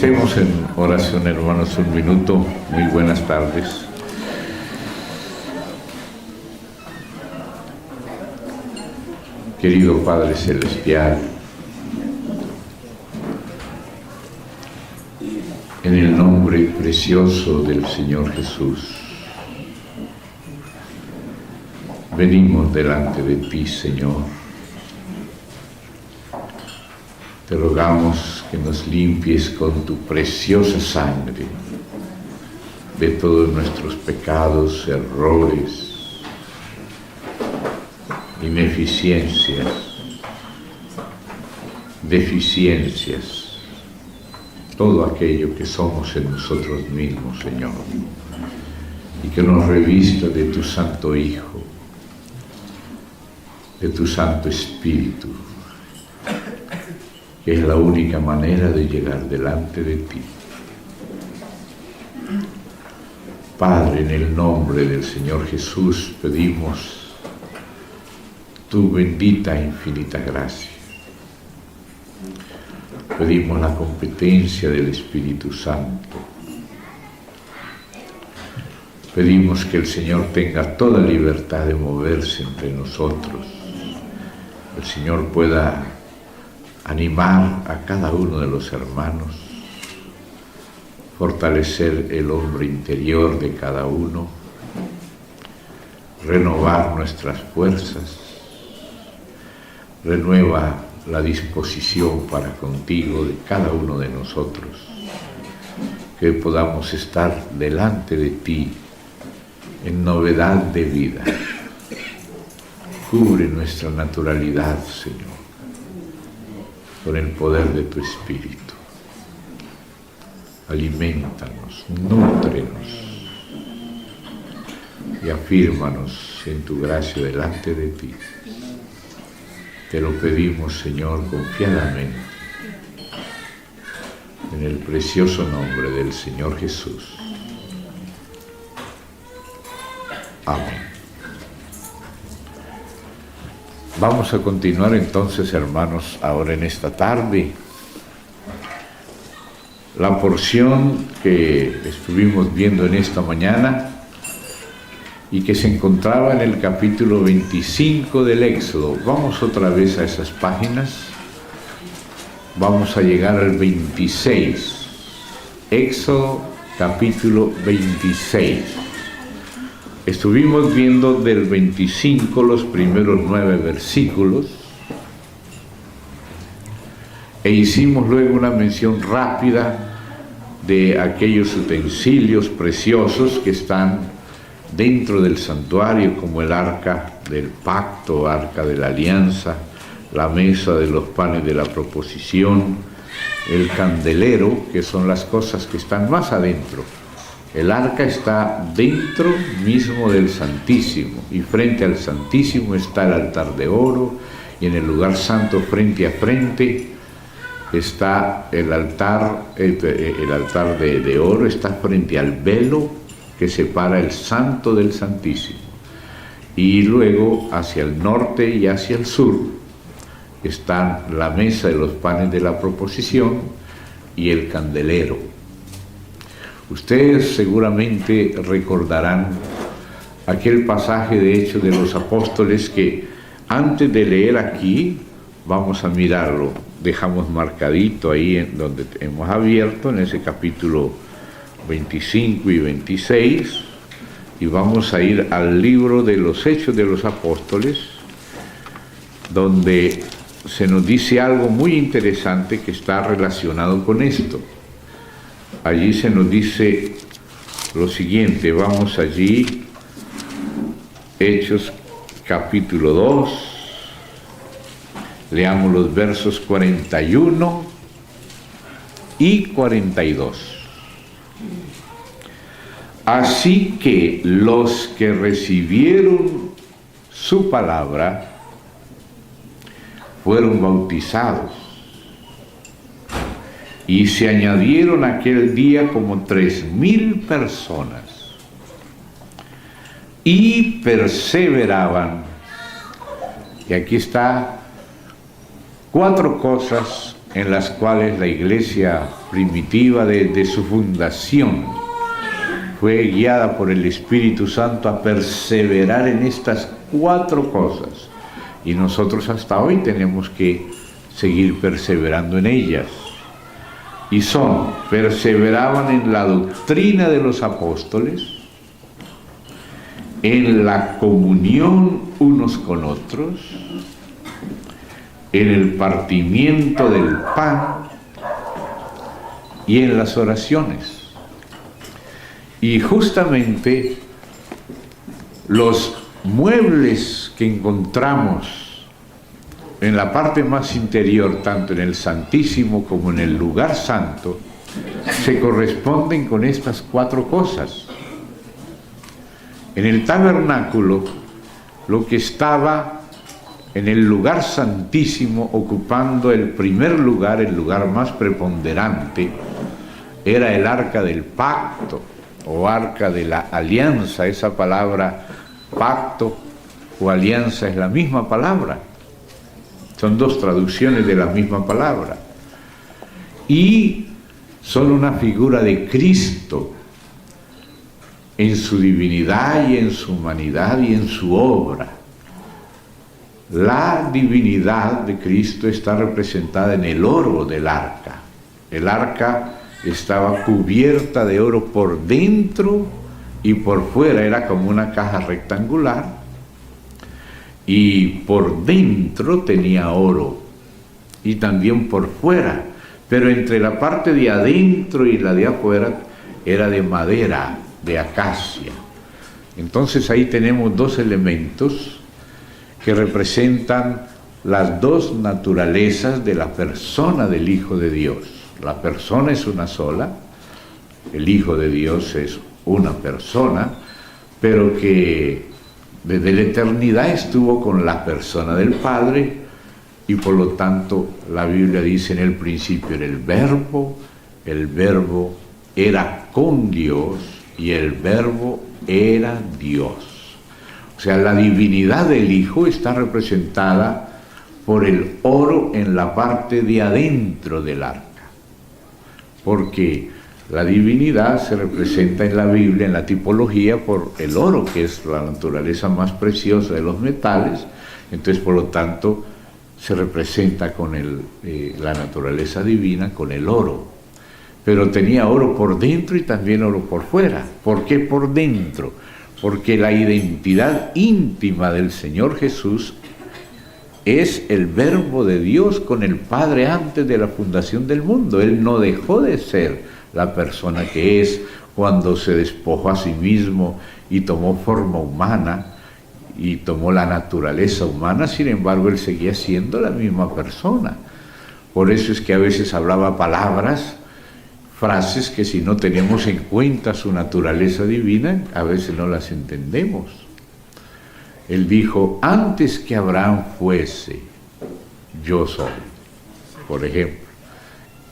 Estemos en oración, hermanos, un minuto. Muy buenas tardes. Querido Padre Celestial, en el nombre precioso del Señor Jesús, venimos delante de ti, Señor. Te rogamos que nos limpies con tu preciosa sangre de todos nuestros pecados, errores, ineficiencias, deficiencias, todo aquello que somos en nosotros mismos, Señor, y que nos revista de tu Santo Hijo, de tu Santo Espíritu, que es la única manera de llegar delante de ti. Padre, en el nombre del Señor Jesús pedimos tu bendita e infinita gracia. Pedimos la competencia del Espíritu Santo. Pedimos que el Señor tenga toda libertad de moverse entre nosotros. El Señor pueda animar a cada uno de los hermanos, fortalecer el hombre interior de cada uno, renovar nuestras fuerzas, renueva la disposición para contigo de cada uno de nosotros, que podamos estar delante de ti en novedad de vida. Cubre nuestra naturalidad, Señor, con el poder de tu Espíritu. Aliméntanos, nútrenos y afírmanos en tu gracia delante de ti. Te lo pedimos, Señor, confiadamente, en el precioso nombre del Señor Jesús. Amén. Vamos a continuar entonces, hermanos, ahora en esta tarde, la porción que estuvimos viendo en esta mañana y que se encontraba en el capítulo 25 del Éxodo. Vamos otra vez a esas páginas. Vamos a llegar al 26. Éxodo capítulo 26. Estuvimos viendo del 25 los primeros 9 versículos e hicimos luego una mención rápida de aquellos utensilios preciosos que están dentro del santuario, como el arca del pacto, arca de la alianza, la mesa de los panes de la proposición, el candelero, que son las cosas que están más adentro. El arca está dentro mismo del Santísimo, y frente al Santísimo está el altar de oro, y en el lugar santo frente a frente está el altar de oro, está frente al velo que separa el santo del Santísimo. Y luego hacia el norte y hacia el sur están la mesa de los panes de la proposición y el candelero. Ustedes seguramente recordarán aquel pasaje de Hechos de los Apóstoles que antes de leer aquí, vamos a mirarlo, dejamos marcadito ahí en donde hemos abierto, en ese capítulo 25 y 26, y vamos a ir al libro de los Hechos de los Apóstoles, donde se nos dice algo muy interesante que está relacionado con esto. Allí se nos dice lo siguiente, vamos allí, Hechos capítulo 2, leamos los versos 41 y 42. Así que los que recibieron su palabra fueron bautizados, y se añadieron aquel día como 3,000 personas, y perseveraban. Y aquí está 4 cosas en las cuales la iglesia primitiva de su fundación, fue guiada por el Espíritu Santo a perseverar en estas 4 cosas. Y nosotros hasta hoy tenemos que seguir perseverando en ellas. Y perseveraban en la doctrina de los apóstoles, en la comunión unos con otros, en el partimiento del pan y en las oraciones. Y justamente los muebles que encontramos en la parte más interior, tanto en el Santísimo como en el lugar santo, se corresponden con estas 4 cosas. En el tabernáculo, lo que estaba en el lugar santísimo, ocupando el primer lugar, el lugar más preponderante, era el arca del pacto, o arca de la alianza. Esa palabra pacto o alianza es la misma palabra. Son 2 traducciones de la misma palabra. Y son una figura de Cristo en su divinidad y en su humanidad y en su obra. La divinidad de Cristo está representada en el oro del arca. El arca estaba cubierta de oro por dentro y por fuera, era como una caja rectangular, y por dentro tenía oro y también por fuera, pero entre la parte de adentro y la de afuera era de madera, de acacia. Entonces ahí tenemos 2 elementos que representan las 2 naturalezas de la persona del Hijo de Dios. La persona es una sola, el Hijo de Dios es una persona, pero que desde la eternidad estuvo con la persona del Padre, y por lo tanto la Biblia dice: en el principio era el Verbo era con Dios y el Verbo era Dios. O sea, la divinidad del Hijo está representada por el oro en la parte de adentro del arca, porque la divinidad se representa en la Biblia, en la tipología, por el oro, que es la naturaleza más preciosa de los metales. Entonces, por lo tanto, se representa con la naturaleza divina, con el oro. Pero tenía oro por dentro y también oro por fuera. ¿Por qué por dentro? Porque la identidad íntima del Señor Jesús es el Verbo de Dios con el Padre antes de la fundación del mundo. Él no dejó de ser la persona que es cuando se despojó a sí mismo y tomó forma humana y tomó la naturaleza humana. Sin embargo, Él seguía siendo la misma persona. Por eso es que a veces hablaba frases que, si no tenemos en cuenta su naturaleza divina, a veces no las entendemos. Él dijo: antes que Abraham fuese, yo soy. Por ejemplo,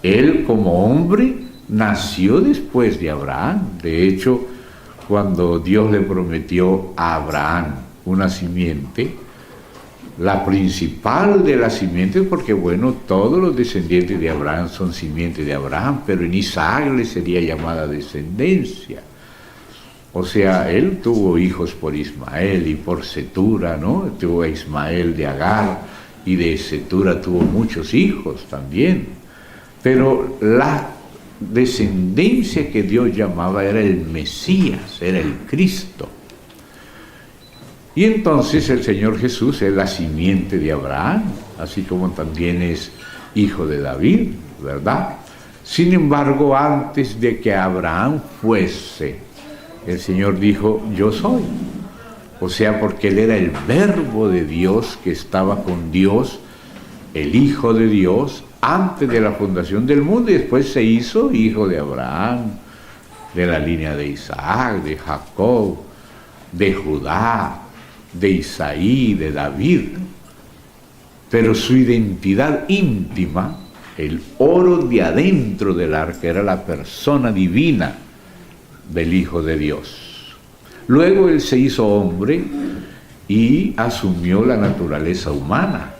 Él como hombre nació después de Abraham. De hecho, cuando Dios le prometió a Abraham una simiente, la principal de las simientes, porque bueno, todos los descendientes de Abraham son simientes de Abraham, pero en Isaac le sería llamada descendencia. O sea, él tuvo hijos por Ismael y por Cetura, ¿no? Tuvo a Ismael de Agar, y de Cetura tuvo muchos hijos también. Pero la descendencia que Dios llamaba era el Mesías, era el Cristo. Y entonces el Señor Jesús es la simiente de Abraham, así como también es hijo de David, ¿verdad? Sin embargo, antes de que Abraham fuese, el Señor dijo: yo soy. O sea, porque Él era el Verbo de Dios que estaba con Dios, el Hijo de Dios, antes de la fundación del mundo, y después se hizo hijo de Abraham, de la línea de Isaac, de Jacob, de Judá, de Isaí, de David. Pero su identidad íntima, el oro de adentro del arca, era la persona divina del Hijo de Dios. Luego Él se hizo hombre y asumió la naturaleza humana.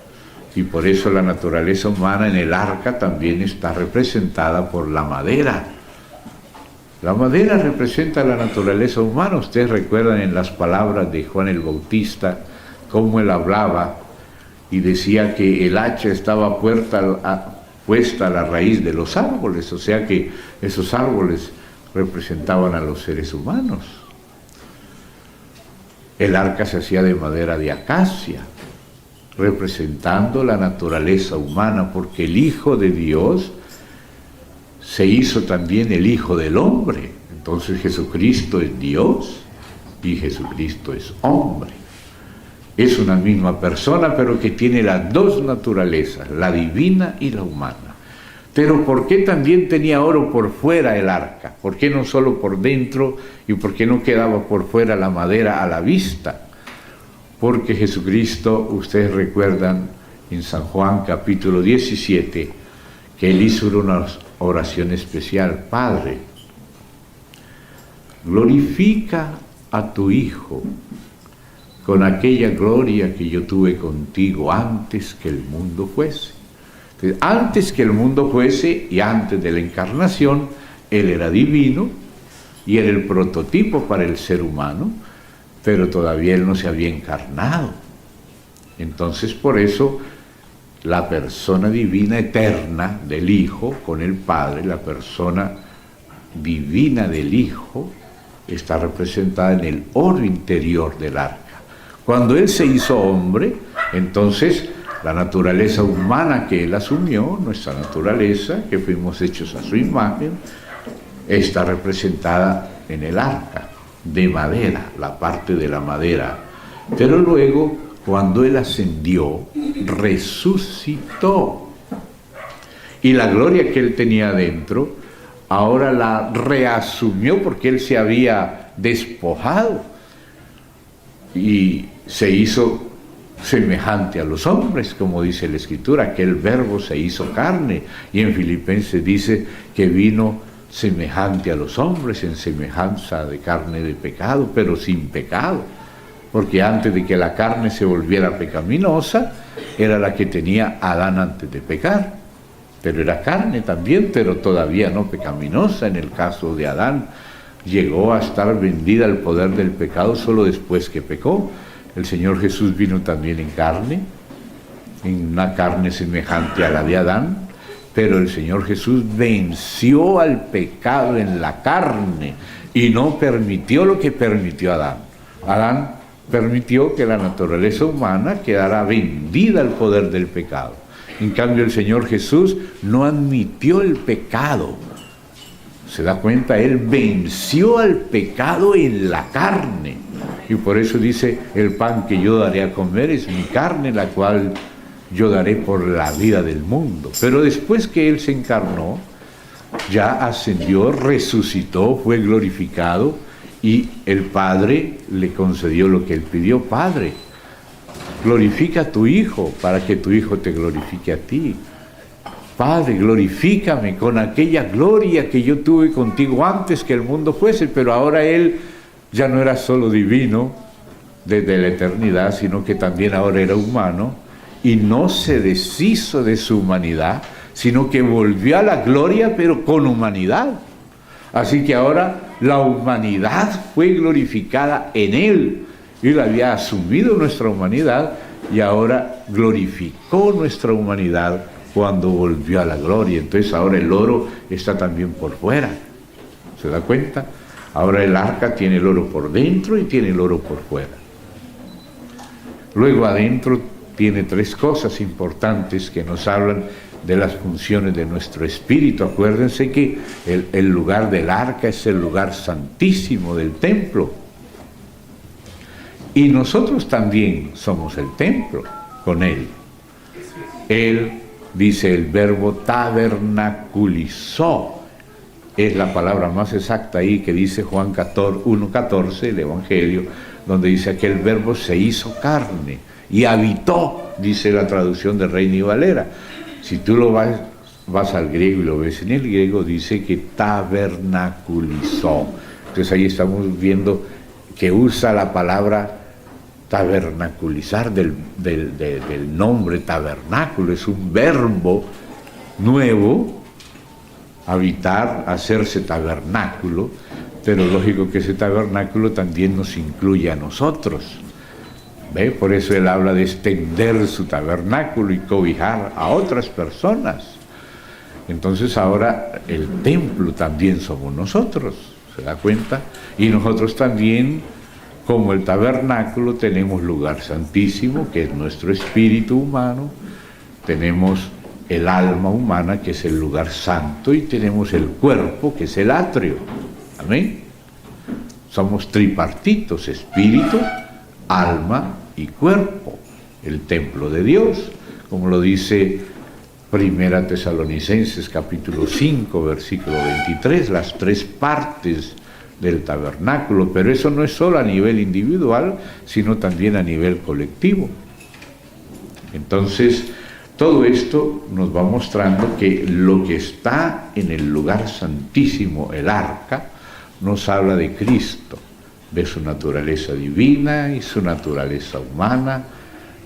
Y por eso la naturaleza humana en el arca también está representada por la madera. La madera representa la naturaleza humana. Ustedes recuerdan en las palabras de Juan el Bautista, cómo él hablaba y decía que el hacha estaba puesta a la raíz de los árboles, o sea que esos árboles representaban a los seres humanos. El arca se hacía de madera de acacia, representando la naturaleza humana, porque el Hijo de Dios se hizo también el Hijo del hombre. Entonces Jesucristo es Dios y Jesucristo es hombre. Es una misma persona, pero que tiene las dos naturalezas, la divina y la humana. Pero ¿por qué también tenía oro por fuera el arca? ¿Por qué no solo por dentro y por qué no quedaba por fuera la madera a la vista? Porque Jesucristo, ustedes recuerdan en San Juan capítulo 17, que él hizo una oración especial: Padre, glorifica a tu Hijo con aquella gloria que yo tuve contigo antes que el mundo fuese. Entonces, antes que el mundo fuese y antes de la encarnación, él era divino y era el prototipo para el ser humano, pero todavía él no se había encarnado. Entonces, por eso, la persona divina eterna del Hijo con el Padre, la persona divina del Hijo, está representada en el oro interior del arca. Cuando él se hizo hombre, entonces la naturaleza humana que él asumió, nuestra naturaleza, que fuimos hechos a su imagen, está representada en el arca de madera, la parte de la madera. Pero luego, cuando él ascendió, resucitó. Y la gloria que él tenía adentro, ahora la reasumió porque él se había despojado y se hizo semejante a los hombres, como dice la Escritura, que el Verbo se hizo carne, y en Filipenses dice que vino semejante a los hombres, en semejanza de carne de pecado, pero sin pecado, porque antes de que la carne se volviera pecaminosa, era la que tenía Adán antes de pecar, pero era carne también, pero todavía no pecaminosa. En el caso de Adán, llegó a estar vendida al poder del pecado solo después que pecó. El Señor Jesús vino también en carne, en una carne semejante a la de Adán, pero el Señor Jesús venció al pecado en la carne y no permitió lo que permitió Adán. Adán permitió que la naturaleza humana quedara vendida al poder del pecado. En cambio, el Señor Jesús no admitió el pecado. ¿Se da cuenta? Él venció al pecado en la carne. Y por eso dice, el pan que yo daré a comer es mi carne, la cual yo daré por la vida del mundo. Pero después que él se encarnó, ya ascendió, resucitó, fue glorificado, y el Padre le concedió lo que él pidió. Padre, glorifica a tu Hijo para que tu Hijo te glorifique a ti. Padre, glorifícame con aquella gloria que yo tuve contigo antes que el mundo fuese. Pero ahora él ya no era solo divino desde la eternidad, sino que también ahora era humano, y no se deshizo de su humanidad, sino que volvió a la gloria, pero con humanidad. Así que ahora la humanidad fue glorificada en él. Él había asumido nuestra humanidad y ahora glorificó nuestra humanidad cuando volvió a la gloria. Entonces ahora el oro está también por fuera. ¿Se da cuenta? Ahora el arca tiene el oro por dentro y tiene el oro por fuera. Luego adentro tiene tres cosas importantes que nos hablan de las funciones de nuestro espíritu. Acuérdense que el lugar del arca es el lugar santísimo del templo. Y nosotros también somos el templo con él. Él, dice el verbo, tabernaculizó. Es la palabra más exacta ahí que dice Juan 1:14, el Evangelio, donde dice que el verbo se hizo carne y habitó, dice la traducción de Reina y Valera. Si tú lo vas al griego y lo ves en el griego, dice que tabernaculizó. Entonces ahí estamos viendo que usa la palabra tabernaculizar del nombre tabernáculo, es un verbo nuevo, habitar, hacerse tabernáculo, pero lógico que ese tabernáculo también nos incluye a nosotros. ¿Ve? Por eso él habla de extender su tabernáculo y cobijar a otras personas. Entonces ahora el templo también somos nosotros, ¿se da cuenta? Y nosotros también, como el tabernáculo, tenemos lugar santísimo, que es nuestro espíritu humano, tenemos el alma humana, que es el lugar santo, y tenemos el cuerpo, que es el atrio. Amén. Somos tripartitos: espíritu, alma y cuerpo, el templo de Dios, como lo dice Primera Tesalonicenses capítulo 5, versículo 23, las tres partes del tabernáculo, pero eso no es solo a nivel individual, sino también a nivel colectivo. Entonces, todo esto nos va mostrando que lo que está en el lugar santísimo, el arca, nos habla de Cristo, de su naturaleza divina y su naturaleza humana,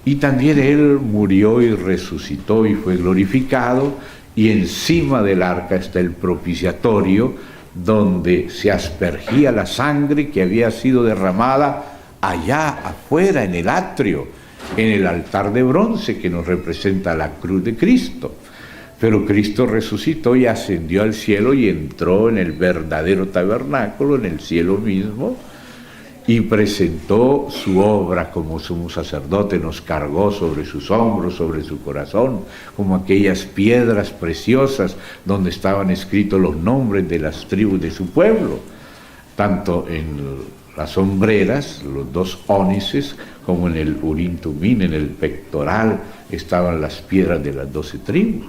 y también Él murió y resucitó y fue glorificado, y encima del arca está el propiciatorio, donde se aspergía la sangre que había sido derramada allá afuera en el atrio, en el altar de bronce que nos representa la cruz de Cristo. Pero Cristo resucitó y ascendió al cielo y entró en el verdadero tabernáculo, en el cielo mismo, y presentó su obra como sumo sacerdote, nos cargó sobre sus hombros, sobre su corazón, como aquellas piedras preciosas donde estaban escritos los nombres de las tribus de su pueblo, tanto en las hombreras, los dos ónices, como en el Urim Tumim, en el pectoral, estaban las piedras de las 12 tribus.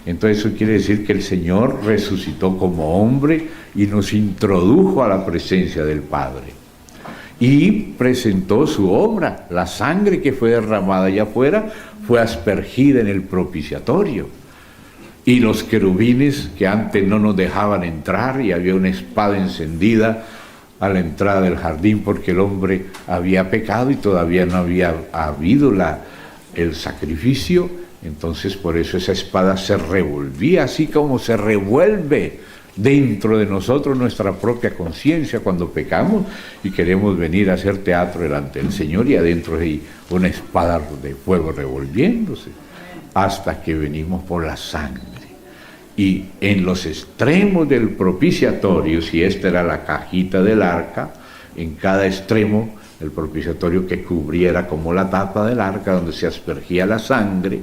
Entonces eso quiere decir que el Señor resucitó como hombre y nos introdujo a la presencia del Padre. Y presentó su obra. La sangre que fue derramada allá afuera fue aspergida en el propiciatorio. Y los querubines que antes no nos dejaban entrar, y había una espada encendida a la entrada del jardín porque el hombre había pecado y todavía no había habido el sacrificio. Entonces por eso esa espada se revolvía, así como se revuelve dentro de nosotros nuestra propia conciencia cuando pecamos y queremos venir a hacer teatro delante del Señor, y adentro hay una espada de fuego revolviéndose, hasta que venimos por la sangre. Y en los extremos del propiciatorio, si esta era la cajita del arca, en cada extremo el propiciatorio que cubriera como la tapa del arca donde se aspergía la sangre,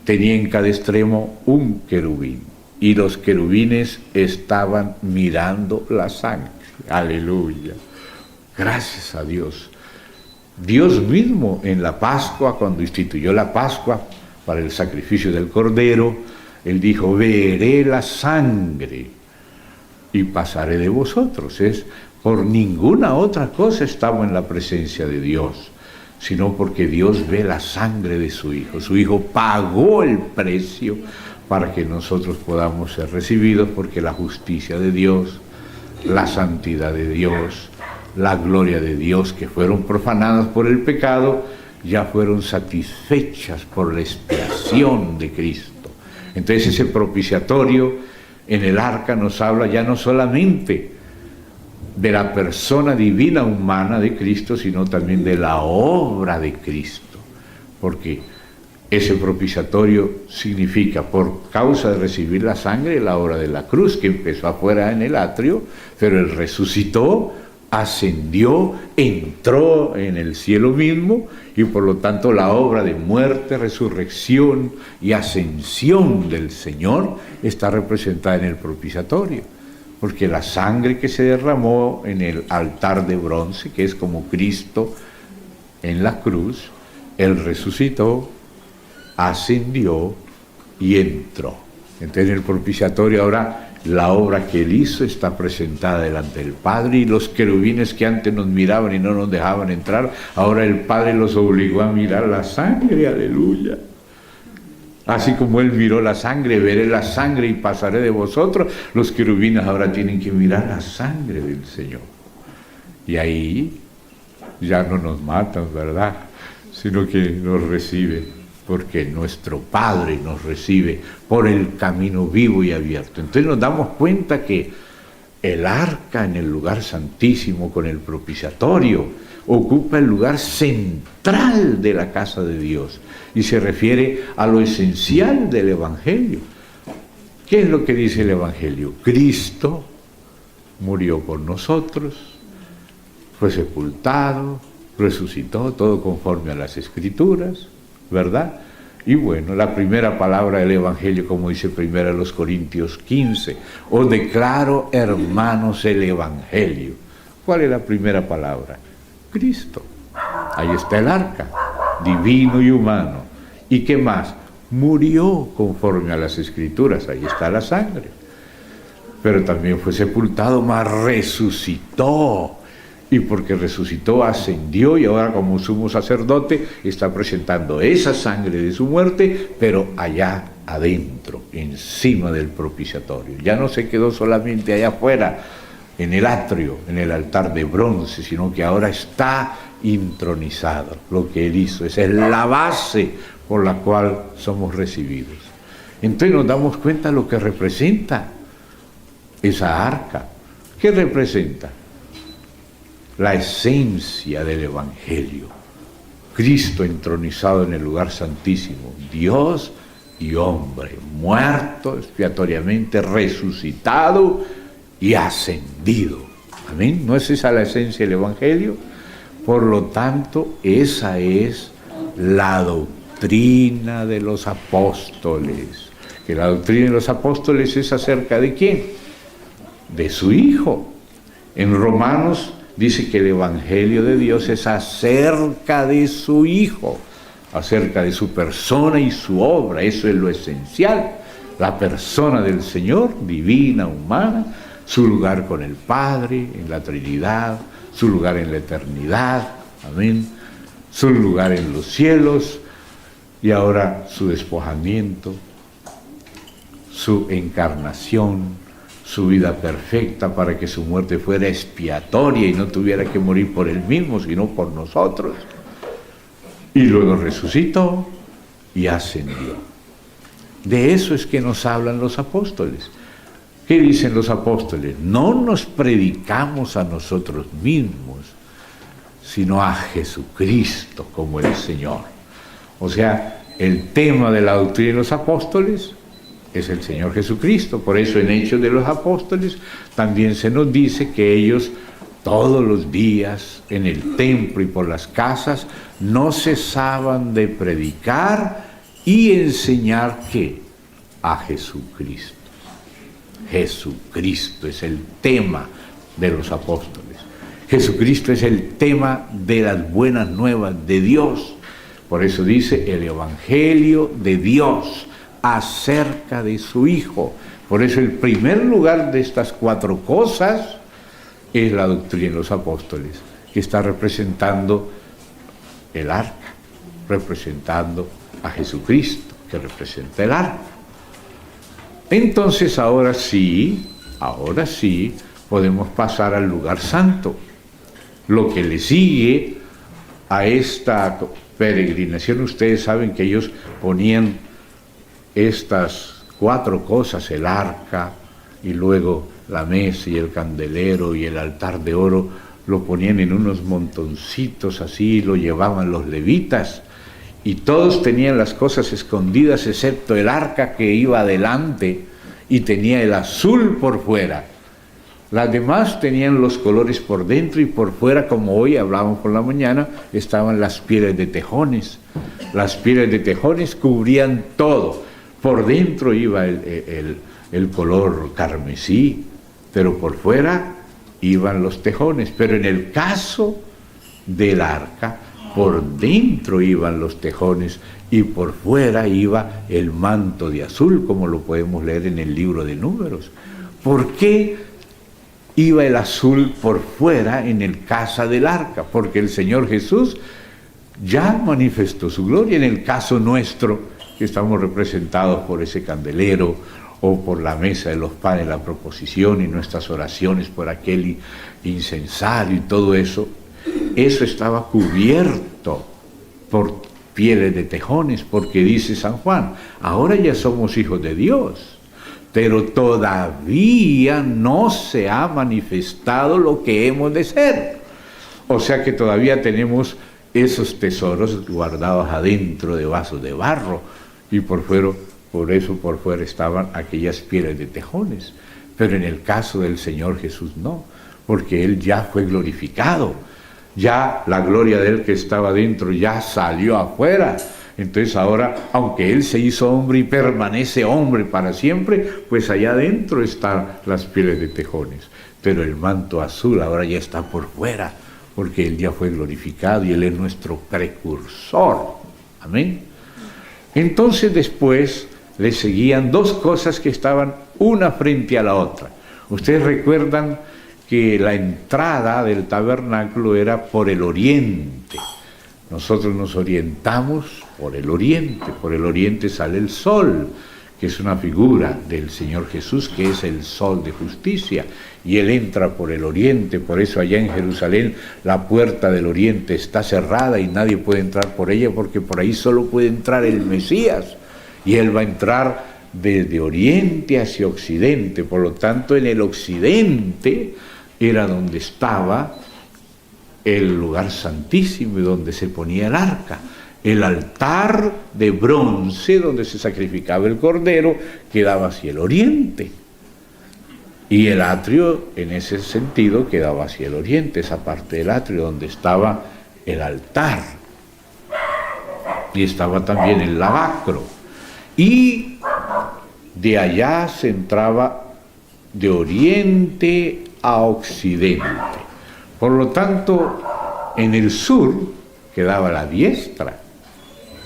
tenía en cada extremo un querubín, y los querubines estaban mirando la sangre. Aleluya, gracias a Dios. Dios mismo en la Pascua, cuando instituyó la Pascua para el sacrificio del Cordero, Él dijo: veré la sangre y pasaré de vosotros. Por ninguna otra cosa estamos en la presencia de Dios, sino porque Dios ve la sangre de su Hijo. Su Hijo pagó el precio para que nosotros podamos ser recibidos, porque la justicia de Dios, la santidad de Dios, la gloria de Dios, que fueron profanadas por el pecado, ya fueron satisfechas por la expiación de Cristo. Entonces ese propiciatorio en el arca nos habla ya no solamente de la persona divina humana de Cristo, sino también de la obra de Cristo, porque ese propiciatorio significa, por causa de recibir la sangre, la obra de la cruz, que empezó afuera en el atrio, pero Él resucitó, ascendió, entró en el cielo mismo, y por lo tanto la obra de muerte, resurrección y ascensión del Señor está representada en el propiciatorio, porque la sangre que se derramó en el altar de bronce, que es como Cristo en la cruz, Él resucitó, ascendió y entró. Entonces en el propiciatorio ahora la obra que Él hizo está presentada delante del Padre, y los querubines que antes nos miraban y no nos dejaban entrar, ahora el Padre los obligó a mirar la sangre. Aleluya. Así como Él miró la sangre, veré la sangre y pasaré de vosotros, los querubines ahora tienen que mirar la sangre del Señor. Y ahí ya no nos matan, ¿verdad? Sino que nos recibe, porque nuestro Padre nos recibe por el camino vivo y abierto. Entonces nos damos cuenta que el arca en el lugar santísimo con el propiciatorio ocupa el lugar central de la casa de Dios y se refiere a lo esencial del Evangelio. ¿Qué es lo que dice el Evangelio? Cristo murió por nosotros, fue sepultado, resucitó, todo conforme a las Escrituras, ¿verdad? Y bueno, la primera palabra del Evangelio, como dice 1 Corintios 15, os declaro, hermanos, el Evangelio. ¿Cuál es la primera palabra? Cristo. Ahí está el arca, divino y humano. ¿Y qué más? Murió conforme a las Escrituras, ahí está la sangre. Pero también fue sepultado, mas resucitó. Y porque resucitó, ascendió, y ahora como sumo sacerdote está presentando esa sangre de su muerte, pero allá adentro, encima del propiciatorio. Ya no se quedó solamente allá afuera, en el atrio, en el altar de bronce, sino que ahora está intronizado. Lo que él hizo, esa es la base por la cual somos recibidos. Entonces nos damos cuenta de lo que representa esa arca. ¿Qué representa? La esencia del Evangelio. Cristo entronizado en el lugar santísimo, Dios y hombre, muerto expiatoriamente, resucitado y ascendido. Amén. ¿No es esa la esencia del Evangelio? Por lo tanto, esa es la doctrina de los apóstoles. Que la doctrina de los apóstoles es acerca de ¿quién? De su Hijo. En Romanos dice que el Evangelio de Dios es acerca de su Hijo, acerca de su persona y su obra. Eso es lo esencial. La persona del Señor, divina, humana, su lugar con el Padre, en la Trinidad, su lugar en la eternidad, amén, su lugar en los cielos, y ahora su despojamiento, su encarnación, su vida perfecta para que su muerte fuera expiatoria y no tuviera que morir por él mismo, sino por nosotros. Y luego resucitó y ascendió. De eso es que nos hablan los apóstoles. ¿Qué dicen los apóstoles? No nos predicamos a nosotros mismos, sino a Jesucristo como el Señor. O sea, el tema de la doctrina de los apóstoles es el Señor Jesucristo. Por eso en Hechos de los Apóstoles también se nos dice que ellos todos los días en el templo y por las casas no cesaban de predicar y enseñar ¿qué? A Jesucristo. Jesucristo es el tema de los apóstoles. Jesucristo es el tema de las buenas nuevas de Dios. Por eso dice el Evangelio de Dios acerca de su Hijo. Por eso el primer lugar de estas cuatro cosas es la doctrina de los apóstoles, que está representando el arca, representando a Jesucristo, que representa el arca. Entonces ahora sí, podemos pasar al lugar santo. Lo que le sigue a esta peregrinación, ustedes saben que ellos ponían estas cuatro cosas, el arca y luego la mesa y el candelero y el altar de oro, lo ponían en unos montoncitos así, lo llevaban los levitas, y todos tenían las cosas escondidas excepto el arca que iba adelante y tenía el azul por fuera. Las demás tenían los colores por dentro y por fuera, como hoy hablamos por la mañana, estaban las pieles de tejones. Las pieles de tejones cubrían todo. Por dentro iba el color carmesí, pero por fuera iban los tejones. Pero en el caso del arca, por dentro iban los tejones y por fuera iba el manto de azul, como lo podemos leer en el libro de Números. ¿Por qué iba el azul por fuera en el caso del arca? Porque el Señor Jesús ya manifestó su gloria. En el caso nuestro, que estamos representados por ese candelero o por la mesa de los panes, la proposición y nuestras oraciones por aquel incensario y todo eso, eso estaba cubierto por pieles de tejones, porque dice San Juan, ahora ya somos hijos de Dios, pero todavía no se ha manifestado lo que hemos de ser. O sea que todavía tenemos esos tesoros guardados adentro de vasos de barro, y por eso por fuera estaban aquellas pieles de tejones. Pero en el caso del Señor Jesús no, porque Él ya fue glorificado, ya la gloria de Él que estaba dentro ya salió afuera. Entonces ahora, aunque Él se hizo hombre y permanece hombre para siempre, pues allá adentro están las pieles de tejones. Pero el manto azul ahora ya está por fuera, porque Él ya fue glorificado y Él es nuestro precursor. Amén. Entonces después le seguían dos cosas que estaban una frente a la otra. Ustedes recuerdan que la entrada del tabernáculo era por el oriente. Nosotros nos orientamos por el oriente sale el sol, que es una figura del Señor Jesús, que es el sol de justicia, y Él entra por el oriente. Por eso allá en Jerusalén la puerta del oriente está cerrada y nadie puede entrar por ella, porque por ahí solo puede entrar el Mesías, y Él va a entrar desde oriente hacia occidente. Por lo tanto, en el occidente era donde estaba el lugar santísimo y donde se ponía el arca. El altar de bronce donde se sacrificaba el cordero quedaba hacia el oriente, y el atrio en ese sentido quedaba hacia el oriente, esa parte del atrio donde estaba el altar, y estaba también el lavacro, y de allá se entraba de oriente a occidente. Por lo tanto, en el sur quedaba la diestra,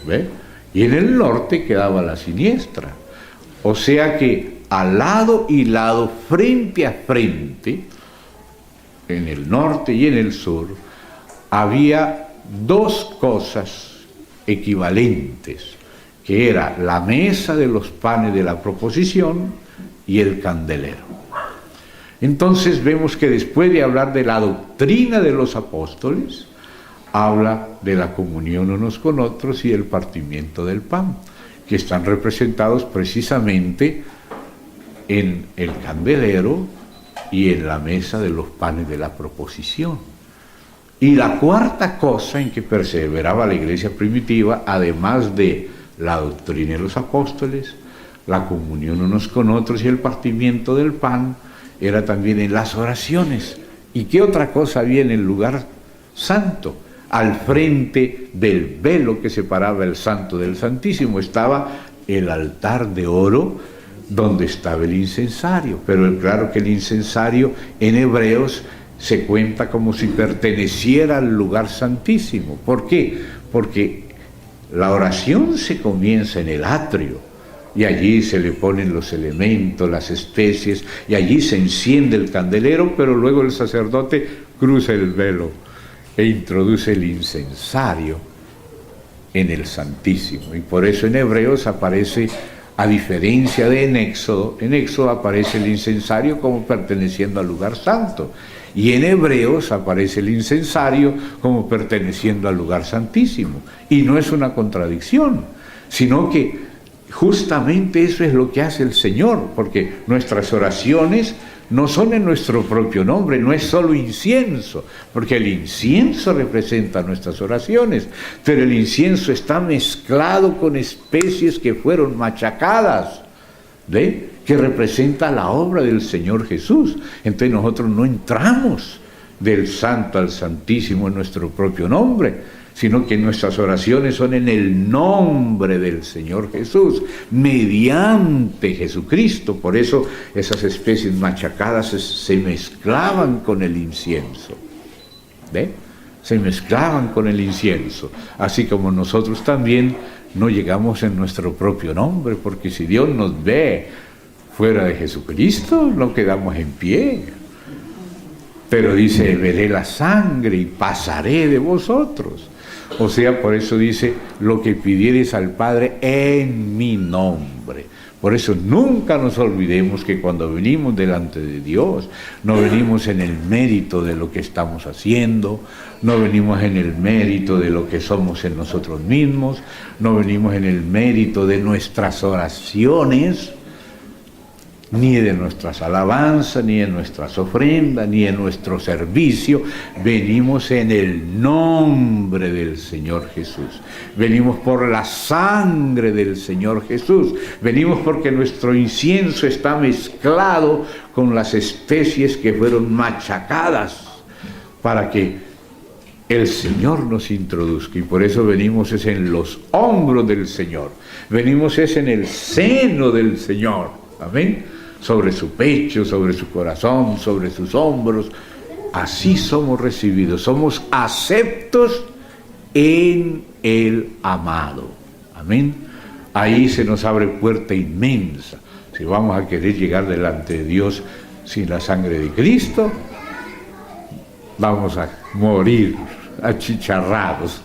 ¿ve? Y en el norte quedaba la siniestra. O sea que al lado y lado, frente a frente, en el norte y en el sur, había dos cosas equivalentes, que era la mesa de los panes de la proposición y el candelero. Entonces vemos que después de hablar de la doctrina de los apóstoles, habla de la comunión unos con otros y el partimiento del pan, que están representados precisamente en el candelero y en la mesa de los panes de la proposición. Y la cuarta cosa en que perseveraba la iglesia primitiva, además de la doctrina de los apóstoles, la comunión unos con otros y el partimiento del pan, era también en las oraciones. ¿Y qué otra cosa había en el lugar santo? Al frente del velo que separaba el santo del santísimo estaba el altar de oro donde estaba el incensario. Pero claro que el incensario en Hebreos se cuenta como si perteneciera al lugar santísimo. ¿Por qué? Porque la oración se comienza en el atrio, y allí se le ponen los elementos, las especies, y allí se enciende el candelero, pero luego el sacerdote cruza el velo e introduce el incensario en el Santísimo. Y por eso en Hebreos aparece, a diferencia de en Éxodo aparece el incensario como perteneciendo al lugar santo, y en Hebreos aparece el incensario como perteneciendo al lugar santísimo. Y no es una contradicción, sino que justamente eso es lo que hace el Señor, porque nuestras oraciones no son en nuestro propio nombre, no es solo incienso, porque el incienso representa nuestras oraciones, pero el incienso está mezclado con especies que fueron machacadas, ¿ve? Que representa la obra del Señor Jesús. Entonces nosotros no entramos del santo al santísimo en nuestro propio nombre, sino que nuestras oraciones son en el nombre del Señor Jesús, mediante Jesucristo. Por eso esas especies machacadas se mezclaban con el incienso, ¿ve? Se mezclaban con el incienso, así como nosotros también no llegamos en nuestro propio nombre, porque si Dios nos ve fuera de Jesucristo, no quedamos en pie. Pero dice, veré la sangre y pasaré de vosotros. O sea, por eso dice, lo que pidiereis al Padre en mi nombre. Por eso nunca nos olvidemos que cuando venimos delante de Dios, no venimos en el mérito de lo que estamos haciendo, no venimos en el mérito de lo que somos en nosotros mismos, no venimos en el mérito de nuestras oraciones, ni de nuestras alabanzas, ni de nuestras ofrendas, ni de nuestro servicio. Venimos en el nombre del Señor Jesús. Venimos por la sangre del Señor Jesús. Venimos porque nuestro incienso está mezclado con las especies que fueron machacadas para que el Señor nos introduzca. Y por eso venimos es en los hombros del Señor. Venimos es en el seno del Señor. Amén. Sobre su pecho, sobre su corazón, sobre sus hombros. Así somos recibidos, somos aceptos en el amado. Amén. Ahí se nos abre puerta inmensa. Si vamos a querer llegar delante de Dios sin la sangre de Cristo, vamos a morir achicharrados.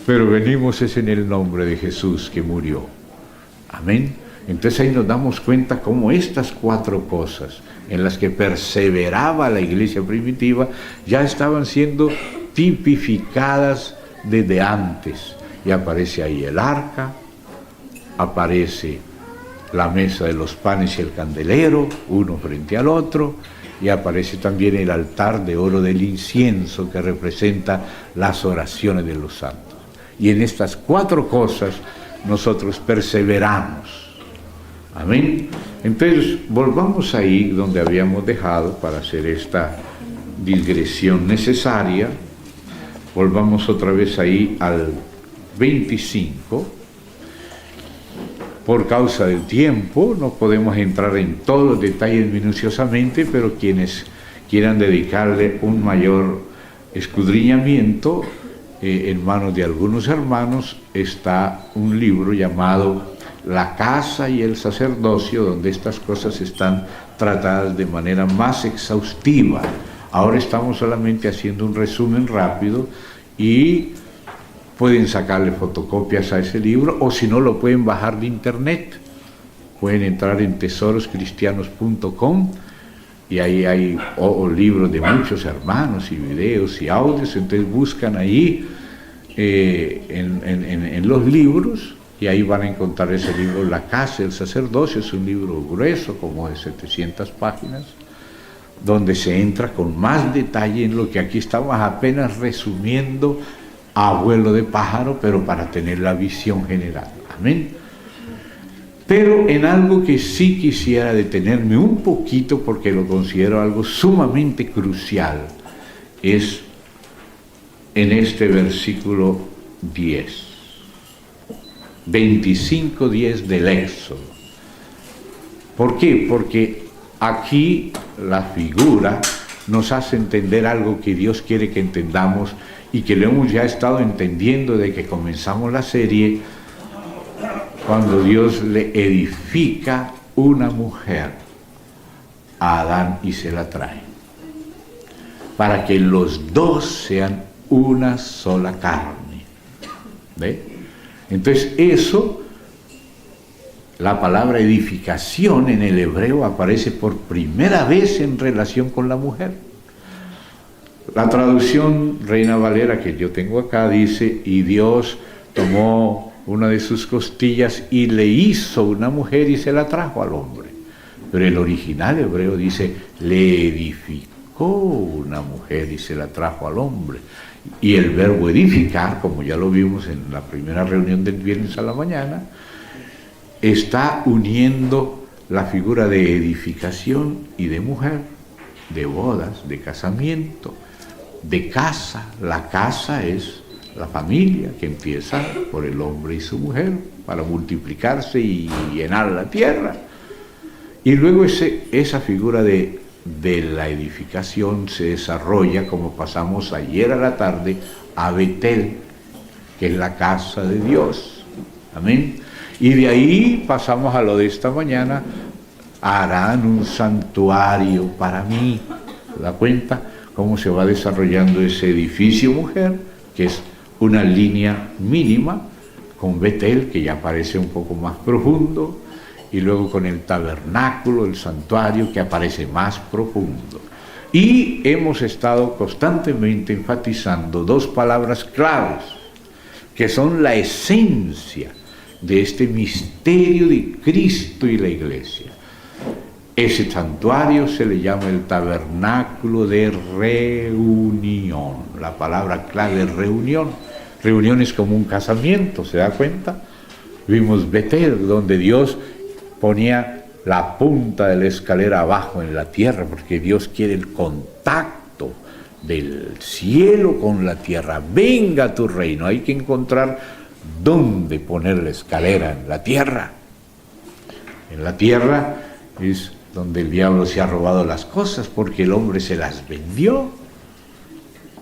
Pero venimos es en el nombre de Jesús que murió. Amén. Entonces ahí nos damos cuenta cómo estas 4 cosas en las que perseveraba la iglesia primitiva ya estaban siendo tipificadas desde antes. Y aparece ahí el arca, aparece la mesa de los panes y el candelero, uno frente al otro, y aparece también el altar de oro del incienso que representa las oraciones de los santos. Y en estas 4 cosas nosotros perseveramos. Amén. Entonces, volvamos ahí donde habíamos dejado para hacer esta digresión necesaria. Volvamos otra vez ahí al 25. Por causa del tiempo, no podemos entrar en todos los detalles minuciosamente, pero quienes quieran dedicarle un mayor escudriñamiento, en manos de algunos hermanos, está un libro llamado La casa y el sacerdocio, donde estas cosas están tratadas de manera más exhaustiva. Ahora estamos solamente haciendo un resumen rápido y pueden sacarle fotocopias a ese libro, o si no lo pueden bajar de internet. Pueden entrar en tesoroscristianos.com y ahí hay libros de muchos hermanos y videos y audios. Entonces buscan ahí en los libros, y ahí van a encontrar ese libro, La casa y el sacerdocio. Es un libro grueso, como de 700 páginas, donde se entra con más detalle en lo que aquí estamos apenas resumiendo a vuelo de pájaro, pero para tener la visión general. Amén. Pero en algo que sí quisiera detenerme un poquito, porque lo considero algo sumamente crucial, es en este versículo 10. 25:10 del Éxodo. ¿Por qué? Porque aquí la figura nos hace entender algo que Dios quiere que entendamos y que lo hemos ya estado entendiendo desde que comenzamos la serie, cuando Dios le edifica una mujer a Adán y se la trae, para que los dos sean una sola carne. ¿Ve? Entonces eso, la palabra edificación en el hebreo aparece por primera vez en relación con la mujer. La traducción Reina Valera que yo tengo acá dice: y Dios tomó una de sus costillas y le hizo una mujer y se la trajo al hombre. Pero el original hebreo dice: le edificó una mujer y se la trajo al hombre. Y el verbo edificar, como ya lo vimos en la primera reunión del viernes a la mañana, está uniendo la figura de edificación y de mujer, de bodas, de casamiento, de casa. La casa es la familia que empieza por el hombre y su mujer para multiplicarse y llenar la tierra. Y luego esa figura de la edificación se desarrolla, como pasamos ayer a la tarde, a Betel, que es la casa de Dios. Amén. Y de ahí pasamos a lo de esta mañana: harán un santuario para mí. ¿Se da cuenta cómo se va desarrollando ese edificio mujer, que es una línea mínima con Betel, que ya parece un poco más profundo, y luego con el tabernáculo, el santuario, que aparece más profundo. Y hemos estado constantemente enfatizando dos palabras claves, que son la esencia de este misterio de Cristo y la Iglesia. Ese santuario se le llama el tabernáculo de reunión. La palabra clave es reunión. Reunión es como un casamiento, ¿se da cuenta? Vimos Betel, donde Dios ponía la punta de la escalera abajo en la tierra, porque Dios quiere el contacto del cielo con la tierra. Venga tu reino. Hay que encontrar dónde poner la escalera en la tierra. En la tierra es donde el diablo se ha robado las cosas, porque el hombre se las vendió.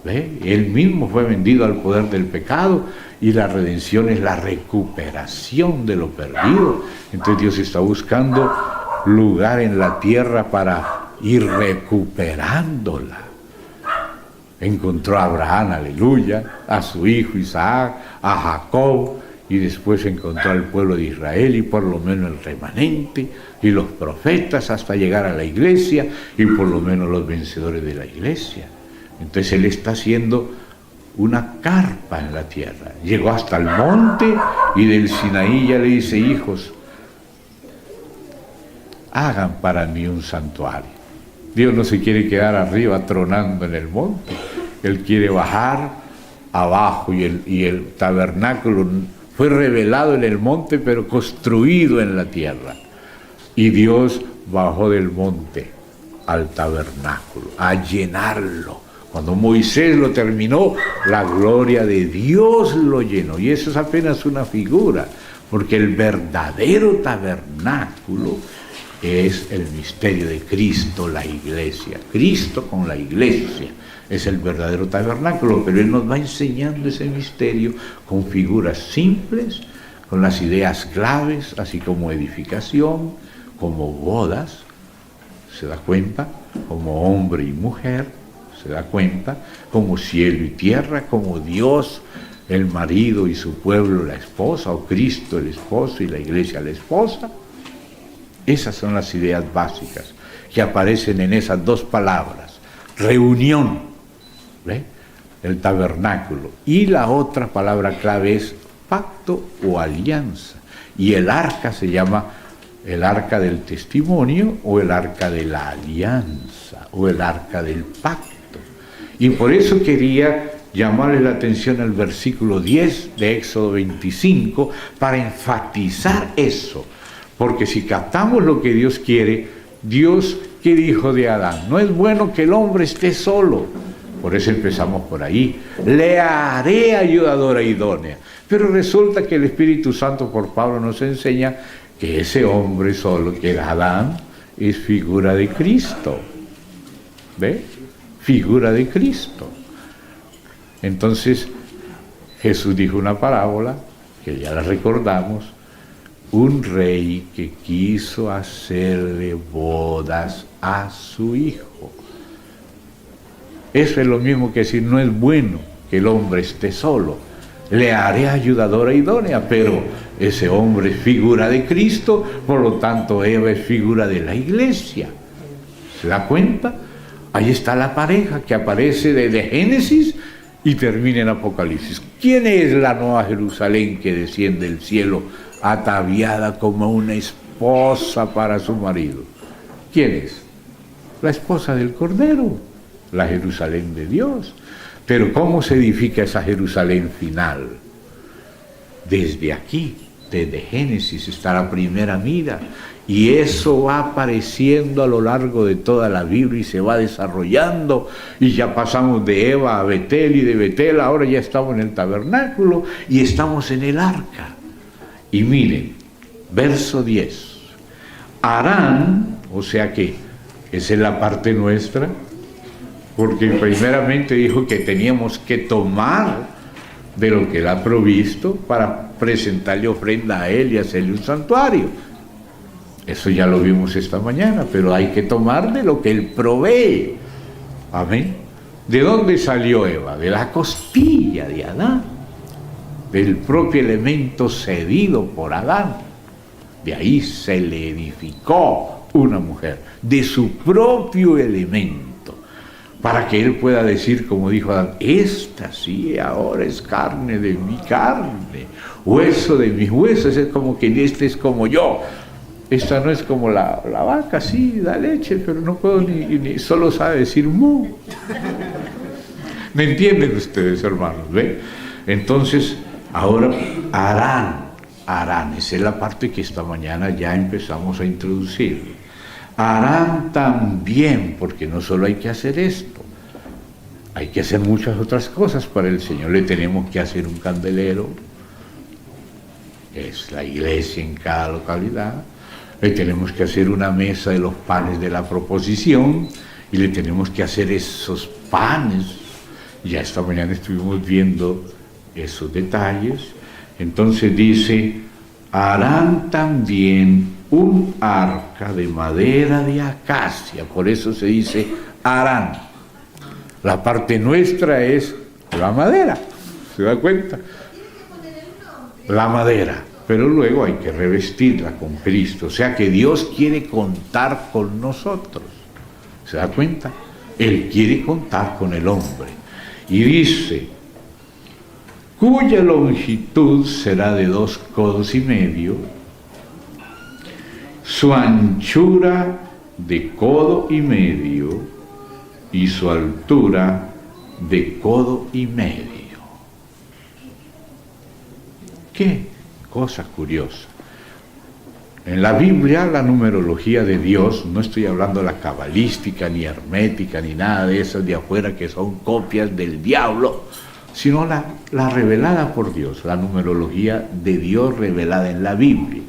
¿Ve? Él mismo fue vendido al poder del pecado, y la redención es la recuperación de lo perdido. Entonces Dios está buscando lugar en la tierra para ir recuperándola. Encontró a Abraham, aleluya, a su hijo Isaac, a Jacob, y después encontró al pueblo de Israel, y por lo menos el remanente, y los profetas, hasta llegar a la iglesia, y por lo menos los vencedores de la iglesia. Entonces Él está haciendo una carpa en la tierra. Llegó hasta el monte, y del Sinaí ya le dice: hijos, hagan para mí un santuario. Dios no se quiere quedar arriba tronando en el monte. Él quiere bajar abajo, y el tabernáculo fue revelado en el monte, pero construido en la tierra. Y Dios bajó del monte al tabernáculo a llenarlo. Cuando Moisés lo terminó, la gloria de Dios lo llenó. Y eso es apenas una figura, porque el verdadero tabernáculo es el misterio de Cristo, la iglesia. Cristo con la iglesia es el verdadero tabernáculo, pero Él nos va enseñando ese misterio con figuras simples, con las ideas claves, así como edificación, como bodas, ¿se da cuenta? Como hombre y mujer, ¿se da cuenta? Como cielo y tierra, como Dios, el marido y su pueblo, la esposa, o Cristo, el esposo, y la iglesia, la esposa. Esas son las ideas básicas que aparecen en esas dos palabras: reunión, ¿ve? El tabernáculo. Y la otra palabra clave es pacto o alianza. Y el arca se llama el arca del testimonio, o el arca de la alianza, o el arca del pacto. Y por eso quería llamarle la atención al versículo 10 de Éxodo 25, para enfatizar eso. Porque si captamos lo que Dios quiere, Dios, ¿qué dijo de Adán? No es bueno que el hombre esté solo. Por eso empezamos por ahí. Le haré ayudadora idónea. Pero resulta que el Espíritu Santo, por Pablo, nos enseña que ese hombre solo, que era Adán, es figura de Cristo. ¿Ve? Figura de Cristo. Entonces Jesús dijo una parábola, que ya la recordamos: un rey que quiso hacerle bodas a su hijo. Eso es lo mismo que decir: no es bueno que el hombre esté solo, le haré ayudadora idónea. Pero ese hombre es figura de Cristo, por lo tanto Eva es figura de la iglesia. ¿Se da cuenta? Ahí está la pareja que aparece desde Génesis y termina en Apocalipsis. ¿Quién es la nueva Jerusalén que desciende del cielo, ataviada como una esposa para su marido? ¿Quién es? La esposa del Cordero, la Jerusalén de Dios. Pero ¿cómo se edifica esa Jerusalén final? Desde aquí, desde Génesis, está la primera mira. Y eso va apareciendo a lo largo de toda la Biblia y se va desarrollando. Y ya pasamos de Eva a Betel, y de Betel ahora ya estamos en el tabernáculo y estamos en el arca. Y miren, verso 10. Harán, o sea que esa es la parte nuestra, porque primeramente dijo que teníamos que tomar de lo que Él ha provisto para presentarle ofrenda a Él y hacerle un santuario. Eso ya lo vimos esta mañana, pero hay que tomar de lo que Él provee. Amén. ¿De dónde salió Eva? De la costilla de Adán. del propio elemento cedido por Adán. De ahí se le edificó una mujer, de su propio elemento, para que él pueda decir, como dijo Adán, esta sí ahora es carne de mi carne, hueso de mis huesos, es como que este es como yo. Esta no es como la vaca, sí, da leche, pero no puedo ni solo sabe decir mu. ¿Me entienden ustedes, hermanos? ¿Ven? Entonces, ahora harán, esa es la parte que esta mañana ya empezamos a introducir. Harán también, porque no solo hay que hacer esto, hay que hacer muchas otras cosas para el Señor. Le tenemos que hacer un candelero, es la iglesia en cada localidad. Le tenemos que hacer una mesa de los panes de la proposición y le tenemos que hacer esos panes. Ya esta mañana estuvimos viendo esos detalles. Entonces dice, harán también un arca de madera de acacia. Por eso se dice harán. La parte nuestra es la madera. ¿Se da cuenta? La madera. Pero luego hay que revestirla con Cristo. O sea que Dios quiere contar con nosotros. ¿Se da cuenta? Él quiere contar con el hombre. Y dice, cuya longitud será de 2,5 codos, su anchura de 1,5 codos y su altura de 1,5 codos. ¿Qué? Cosa curiosa. En la Biblia, la numerología de Dios, no estoy hablando de la cabalística, ni hermética, ni nada de esas de afuera que son copias del diablo, sino la revelada por Dios, la numerología de Dios revelada en la Biblia.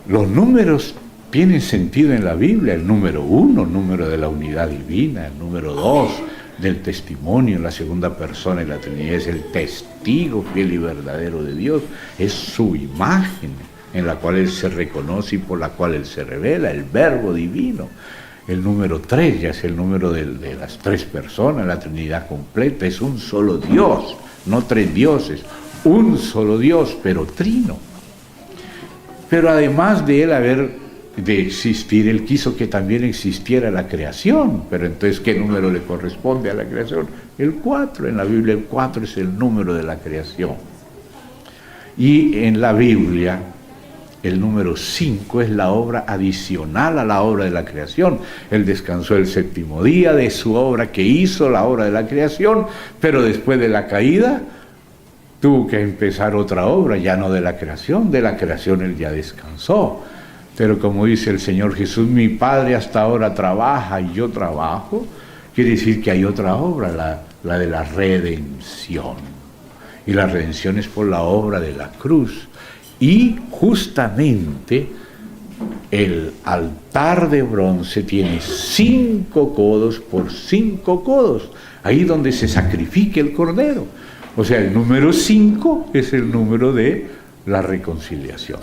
Los números tienen sentido en la Biblia, el número 1, número de la unidad divina, el número 2, del testimonio, la segunda persona de la Trinidad, es el testigo fiel y verdadero de Dios, es su imagen en la cual Él se reconoce y por la cual Él se revela, el verbo divino. El número 3 ya es el número de las 3 personas, la Trinidad completa, es un solo Dios, no 3 dioses, un solo Dios, pero trino. Pero además de Él de existir, Él quiso que también existiera la creación. Pero entonces, ¿qué número le corresponde a la creación? El 4. En la Biblia el 4 es el número de la creación. Y en la Biblia el número 5 es la obra adicional a la obra de la creación. Él descansó el 7º día de su obra que hizo, la obra de la creación, pero después de la caída tuvo que empezar otra obra, ya no de la creación Él ya descansó. Pero como dice el Señor Jesús, mi Padre hasta ahora trabaja y yo trabajo, quiere decir que hay otra obra, la de la redención. Y la redención es por la obra de la cruz. Y justamente el altar de bronce tiene 5 codos por 5 codos, ahí donde se sacrifica el cordero. O sea, el número 5 es el número de la reconciliación.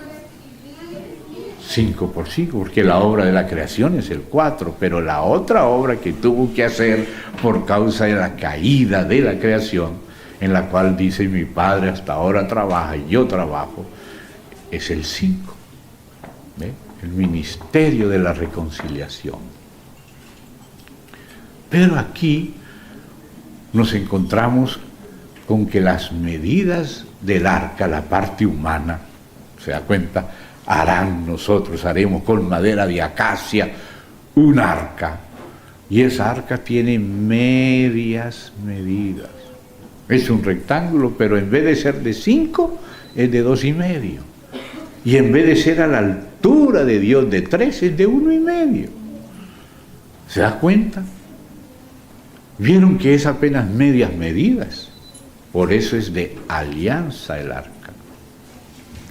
5 por 5, porque la obra de la creación es el 4, pero la otra obra que tuvo que hacer por causa de la caída de la creación, en la cual dice mi Padre hasta ahora trabaja y yo trabajo, es el 5. ¿Ve? El ministerio de la reconciliación. Pero aquí nos encontramos con que las medidas del arca, la parte humana, ¿se da cuenta? Haremos con madera de acacia un arca, y esa arca tiene medias medidas. Es un rectángulo, pero en vez de ser de 5, es de 2,5. Y en vez de ser a la altura de Dios de 3, es de 1,5. ¿Se da cuenta? Vieron que es apenas medias medidas. Por eso es de alianza el arca.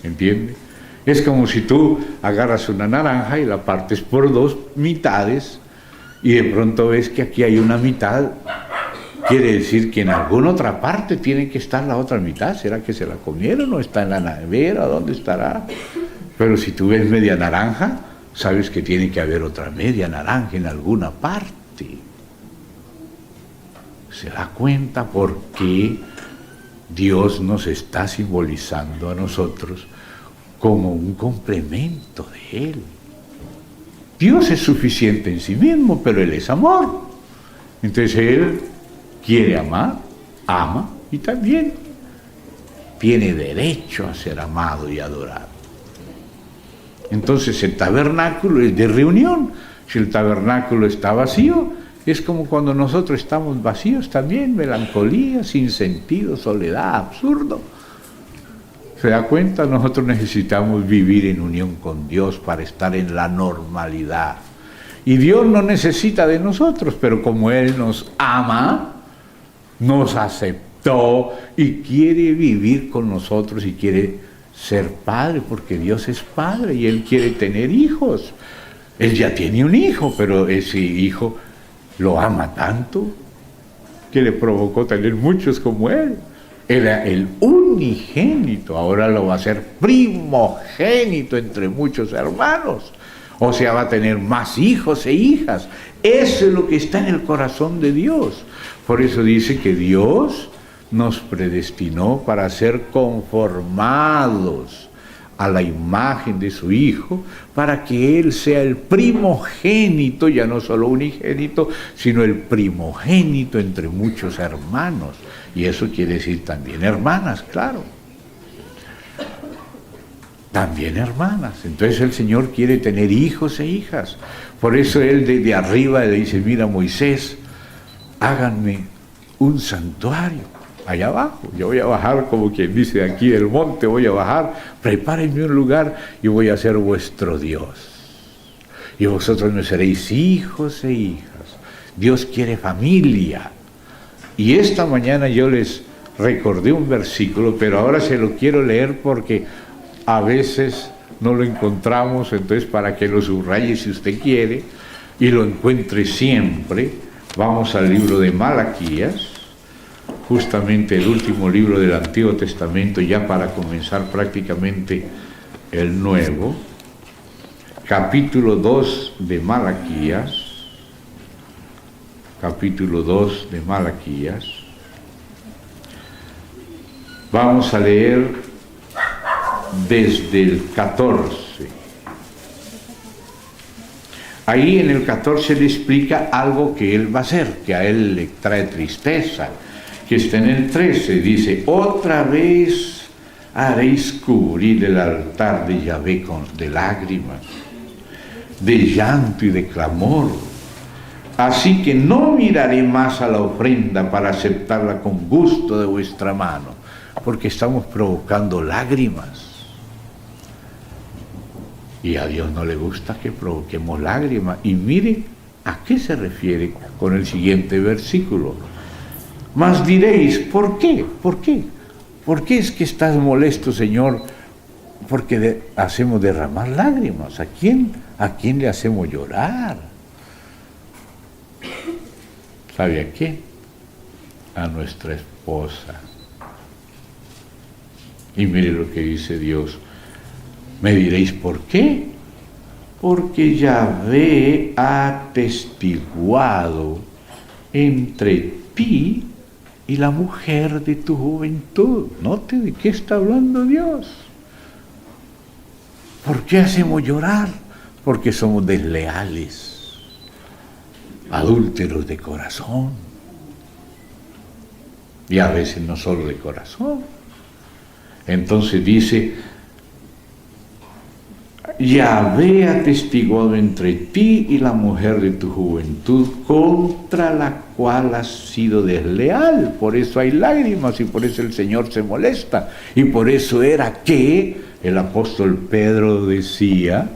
¿Entiende? Es como si tú agarras una naranja y la partes por 2 mitades y de pronto ves que aquí hay una mitad. Quiere decir que en alguna otra parte tiene que estar la otra mitad. ¿Será que se la comieron o está en la nevera? ¿Dónde estará? Pero si tú ves media naranja, sabes que tiene que haber otra media naranja en alguna parte. ¿Se da cuenta por qué Dios nos está simbolizando a nosotros como un complemento de Él. Dios es suficiente en sí mismo, pero Él es amor. Entonces Él quiere amar, ama y también tiene derecho a ser amado y adorado. Entonces el tabernáculo es de reunión. Si el tabernáculo está vacío, es como cuando nosotros estamos vacíos también, melancolía, sin sentido, soledad, absurdo. ¿Se da cuenta? Nosotros necesitamos vivir en unión con Dios para estar en la normalidad. Y Dios no necesita de nosotros, pero como Él nos ama, nos aceptó y quiere vivir con nosotros y quiere ser padre, porque Dios es padre y Él quiere tener hijos. Él ya tiene un hijo, pero ese hijo lo ama tanto que le provocó tener muchos como Él. Era el unigénito, ahora lo va a ser primogénito entre muchos hermanos. O sea, va a tener más hijos e hijas. Eso es lo que está en el corazón de Dios. Por eso dice que Dios nos predestinó para ser conformados a la imagen de su Hijo, para que Él sea el primogénito, ya no solo unigénito, sino el primogénito entre muchos hermanos. Y eso quiere decir también hermanas, claro. También hermanas. Entonces el Señor quiere tener hijos e hijas. Por eso Él desde arriba le dice, mira Moisés, háganme un santuario. Allá abajo, yo voy a bajar, como quien dice, de aquí del monte voy a bajar, prepárenme un lugar y voy a ser vuestro Dios. Y vosotros me seréis hijos e hijas. Dios quiere familia. Y esta mañana yo les recordé un versículo, pero ahora se lo quiero leer porque a veces no lo encontramos, entonces para que lo subraye si usted quiere y lo encuentre siempre, vamos al libro de Malaquías, justamente el último libro del Antiguo Testamento, ya para comenzar prácticamente el Nuevo, capítulo 2 de Malaquías, capítulo 2 de Malaquías. Vamos a leer desde el 14. Ahí en el 14 le explica algo que él va a hacer, que a él le trae tristeza, que está en el 13, dice, otra vez haréis cubrir el altar de Yahvé de lágrimas, de llanto y de clamor. Así que no miraré más a la ofrenda para aceptarla con gusto de vuestra mano, porque estamos provocando lágrimas. Y a Dios no le gusta que provoquemos lágrimas. Y mire a qué se refiere con el siguiente versículo. Mas diréis, ¿por qué? ¿Por qué? ¿Por qué es que estás molesto, Señor? Porque hacemos derramar lágrimas. ¿A quién le hacemos llorar? ¿Sabe a quién? A nuestra esposa. Y mire lo que dice Dios. Me diréis, ¿por qué? Porque Yahvé ha atestiguado entre ti y la mujer de tu juventud. Note de qué está hablando Dios. ¿Por qué hacemos llorar? Porque somos desleales, adúlteros de corazón. Y a veces no solo de corazón. Entonces dice, Yahvé ha atestiguado entre ti y la mujer de tu juventud, contra la cual has sido desleal. Por eso hay lágrimas y por eso el Señor se molesta. Y por eso era que el apóstol Pedro decía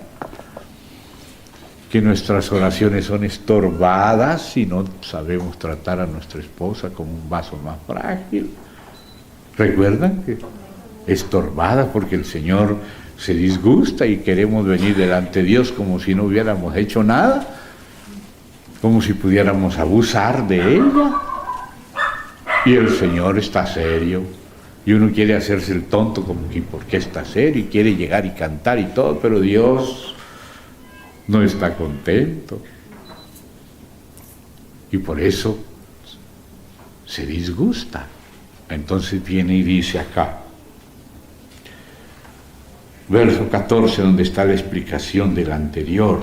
que nuestras oraciones son estorbadas si no sabemos tratar a nuestra esposa como un vaso más frágil. ¿Recuerdan que estorbadas porque el Señor se disgusta y queremos venir delante de Dios como si no hubiéramos hecho nada, como si pudiéramos abusar de ella? Y el Señor está serio y uno quiere hacerse el tonto como que ¿por qué está serio? Y quiere llegar y cantar y todo, pero Dios no está contento y por eso se disgusta. Entonces viene y dice acá, verso 14, donde está la explicación del anterior.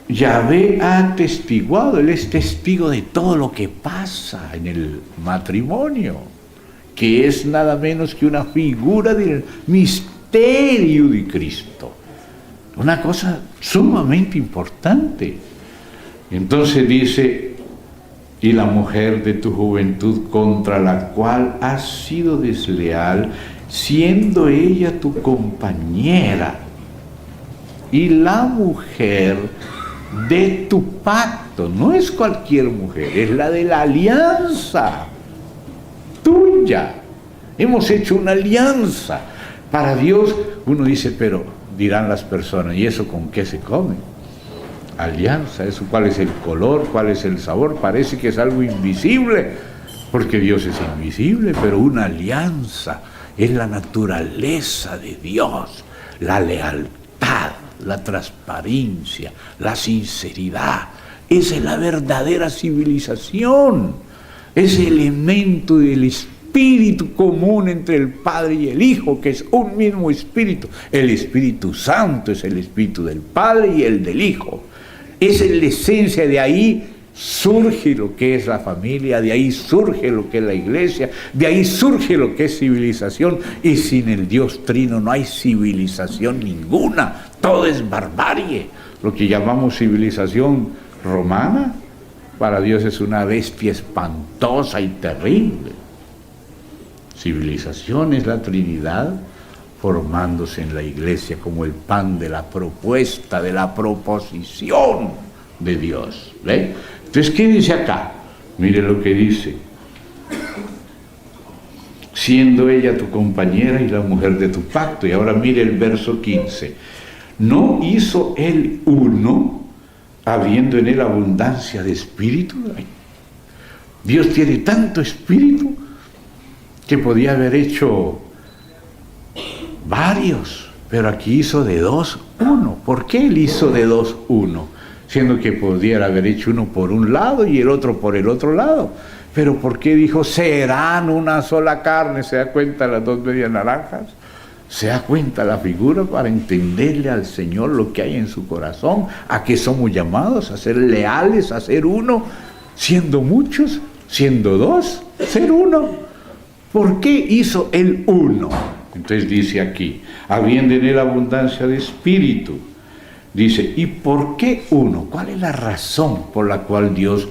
Yahvé ha atestiguado, Él es testigo de todo lo que pasa en el matrimonio, que es nada menos que una figura del misterio de Cristo. Una cosa sumamente importante. Entonces dice, y la mujer de tu juventud contra la cual has sido desleal, siendo ella tu compañera, y la mujer de tu pacto, no es cualquier mujer, es la de la alianza tuya. Hemos hecho una alianza. Para Dios, uno dice, pero dirán las personas, ¿y eso con qué se come? Alianza, eso, ¿cuál es el color? ¿Cuál es el sabor? Parece que es algo invisible, porque Dios es invisible, pero una alianza es la naturaleza de Dios, la lealtad, la transparencia, la sinceridad. Esa es la verdadera civilización, ese elemento del espíritu común entre el Padre y el Hijo, que es un mismo espíritu. El Espíritu Santo es el espíritu del Padre y el del Hijo. Esa es la esencia, de ahí surge lo que es la familia, de ahí surge lo que es la iglesia, de ahí surge lo que es civilización, y sin el Dios Trino no hay civilización ninguna, todo es barbarie. Lo que llamamos civilización romana, para Dios es una bestia espantosa y terrible. Civilización es la Trinidad formándose en la iglesia como el pan de la propuesta, de la proposición de Dios. ¿Ve? Entonces, ¿qué dice acá? Mire lo que dice. Siendo ella tu compañera y la mujer de tu pacto. Y ahora mire el verso 15. ¿No hizo él uno, habiendo en él abundancia de espíritu? Ay, Dios tiene tanto espíritu que podía haber hecho varios, pero aquí hizo de dos uno. ¿Por qué él hizo de dos uno? Siendo que pudiera haber hecho uno por un lado y el otro por el otro lado. Pero ¿por qué dijo serán una sola carne? ¿Se da cuenta las dos medias naranjas? ¿Se da cuenta la figura para entenderle al Señor lo que hay en su corazón? ¿A qué somos llamados? ¿A ser leales? ¿A ser uno? Siendo muchos, siendo dos, ser uno. ¿Por qué hizo él uno? Entonces dice aquí, habiendo en él abundancia de espíritu. Dice, ¿y por qué uno? ¿Cuál es la razón por la cual Dios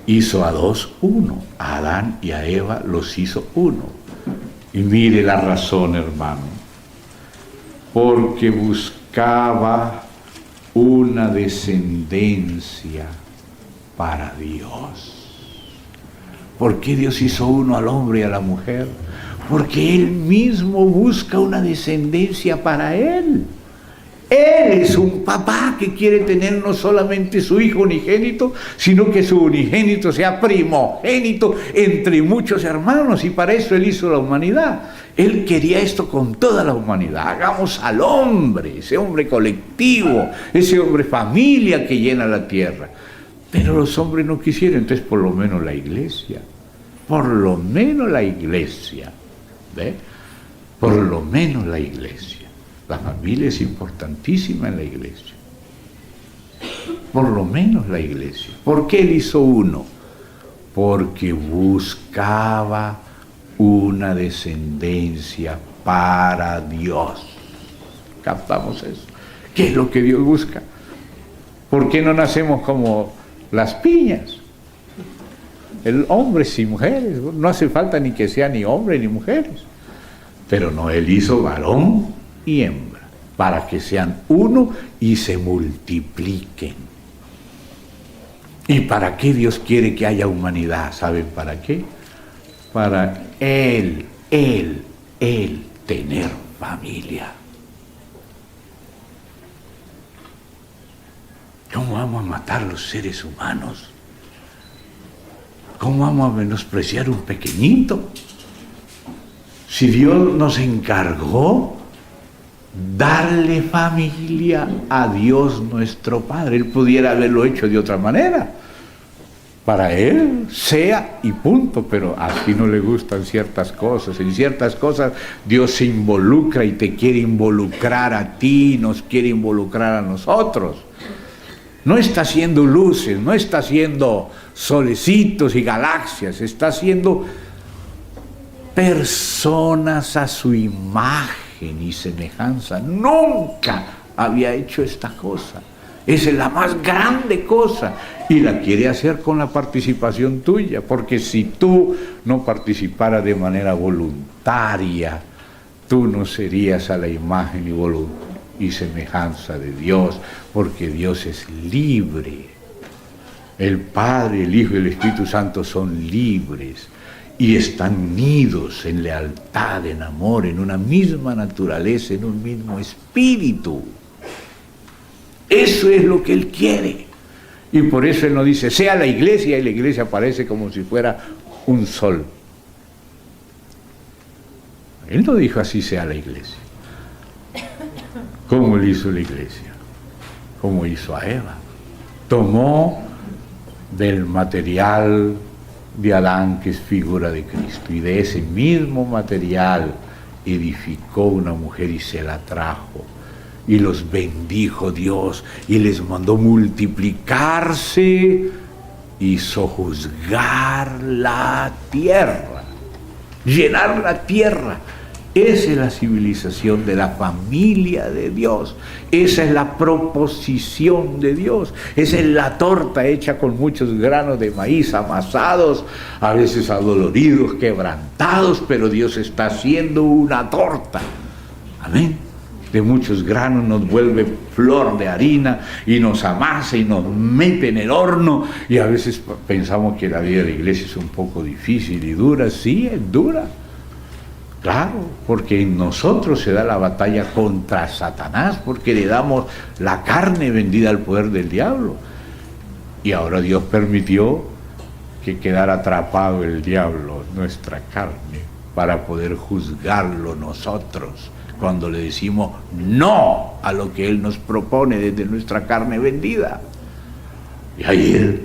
hizo a dos uno? A Adán y a Eva los hizo uno. Y mire la razón, hermano. Porque buscaba una descendencia para Dios. ¿Por qué Dios hizo uno al hombre y a la mujer? Porque Él mismo busca una descendencia para Él. Él es un papá que quiere tener no solamente su hijo unigénito, sino que su unigénito sea primogénito entre muchos hermanos, y para eso Él hizo la humanidad. Él quería esto con toda la humanidad. Hagamos al hombre, ese hombre colectivo, ese hombre familia que llena la tierra. Pero los hombres no quisieron, entonces por lo menos la iglesia, por lo menos la iglesia, ¿ve? Por lo menos la iglesia. La familia es importantísima en la iglesia. Por lo menos la iglesia. ¿Por qué él hizo uno? Porque buscaba una descendencia para Dios. ¿Captamos eso? ¿Qué es lo que Dios busca? ¿Por qué no nacemos como las piñas? El hombres y mujeres. No hace falta ni que sean ni hombres ni mujeres. Pero no, él hizo varón y hembra, para que sean uno y se multipliquen. ¿Y para qué Dios quiere que haya humanidad? ¿Saben para qué? Para Él tener familia. ¿Cómo vamos a matar a los seres humanos? ¿Cómo vamos a menospreciar un pequeñito? Si Dios nos encargó darle familia a Dios nuestro Padre, Él pudiera haberlo hecho de otra manera. Para él sea y punto, pero a ti no le gustan ciertas cosas. En ciertas cosas Dios se involucra y te quiere involucrar a ti, nos quiere involucrar a nosotros. No está haciendo luces, no está haciendo solecitos y galaxias, está haciendo personas a su imagen y semejanza. Nunca había hecho esta cosa. Esa es la más grande cosa y la quiere hacer con la participación tuya, porque si tú no participaras de manera voluntaria, tú no serías a la imagen y semejanza de Dios, porque Dios es libre. El Padre, el Hijo y el Espíritu Santo son libres y están unidos en lealtad, en amor, en una misma naturaleza, en un mismo espíritu. Eso es lo que Él quiere. Y por eso Él no dice, sea la iglesia, y la iglesia aparece como si fuera un sol. Él no dijo así sea la iglesia. ¿Cómo Él hizo la iglesia? Como hizo a Eva. Tomó del material de Adán, que es figura de Cristo, y de ese mismo material edificó una mujer y se la trajo. Y los bendijo Dios y les mandó multiplicarse y sojuzgar la tierra, llenar la tierra. Esa es la civilización de la familia de Dios. Esa es la proposición de Dios. Esa es la torta hecha con muchos granos de maíz amasados, a veces adoloridos, quebrantados, pero Dios está haciendo una torta. Amén. De muchos granos nos vuelve flor de harina y nos amasa y nos mete en el horno, y a veces pensamos que la vida de la iglesia es un poco difícil y dura. Sí, es dura, claro, porque en nosotros se da la batalla contra Satanás, porque le damos la carne vendida al poder del diablo, y ahora Dios permitió que quedara atrapado el diablo, nuestra carne, para poder juzgarlo nosotros, cuando le decimos no a lo que Él nos propone desde nuestra carne vendida. Y ahí Él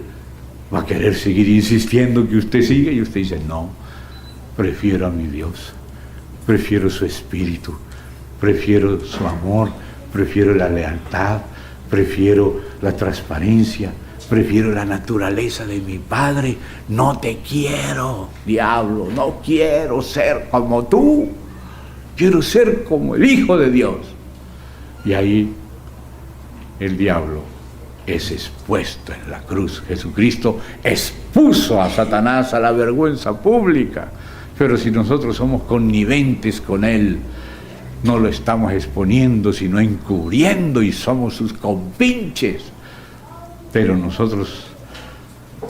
va a querer seguir insistiendo que usted siga, y usted dice, no, prefiero a mi Dios, prefiero su espíritu, prefiero su amor, prefiero la lealtad, prefiero la transparencia, prefiero la naturaleza de mi Padre. No te quiero, diablo, no quiero ser como tú. Quiero ser como el Hijo de Dios. Y ahí el diablo es expuesto en la cruz. Jesucristo expuso a Satanás a la vergüenza pública. Pero si nosotros somos conniventes con él, no lo estamos exponiendo, sino encubriendo, y somos sus compinches. Pero nosotros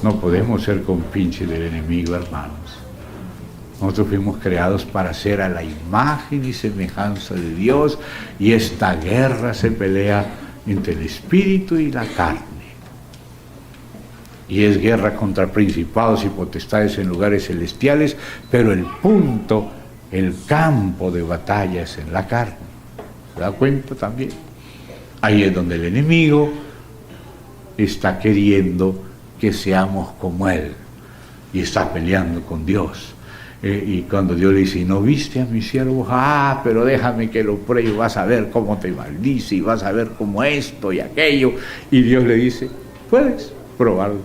no podemos ser compinches del enemigo, hermanos. Nosotros fuimos creados para ser a la imagen y semejanza de Dios, y esta guerra se pelea entre el espíritu y la carne. Y es guerra contra principados y potestades en lugares celestiales, pero el punto, el campo de batalla es en la carne. ¿Se da cuenta también? Ahí es donde el enemigo está queriendo que seamos como él, y está peleando con Dios. Y cuando Dios le dice, ¿no viste a mi siervo? Pero déjame que lo pruebe, vas a ver cómo te maldice, y vas a ver cómo esto y aquello. Y Dios le dice, puedes probarlo.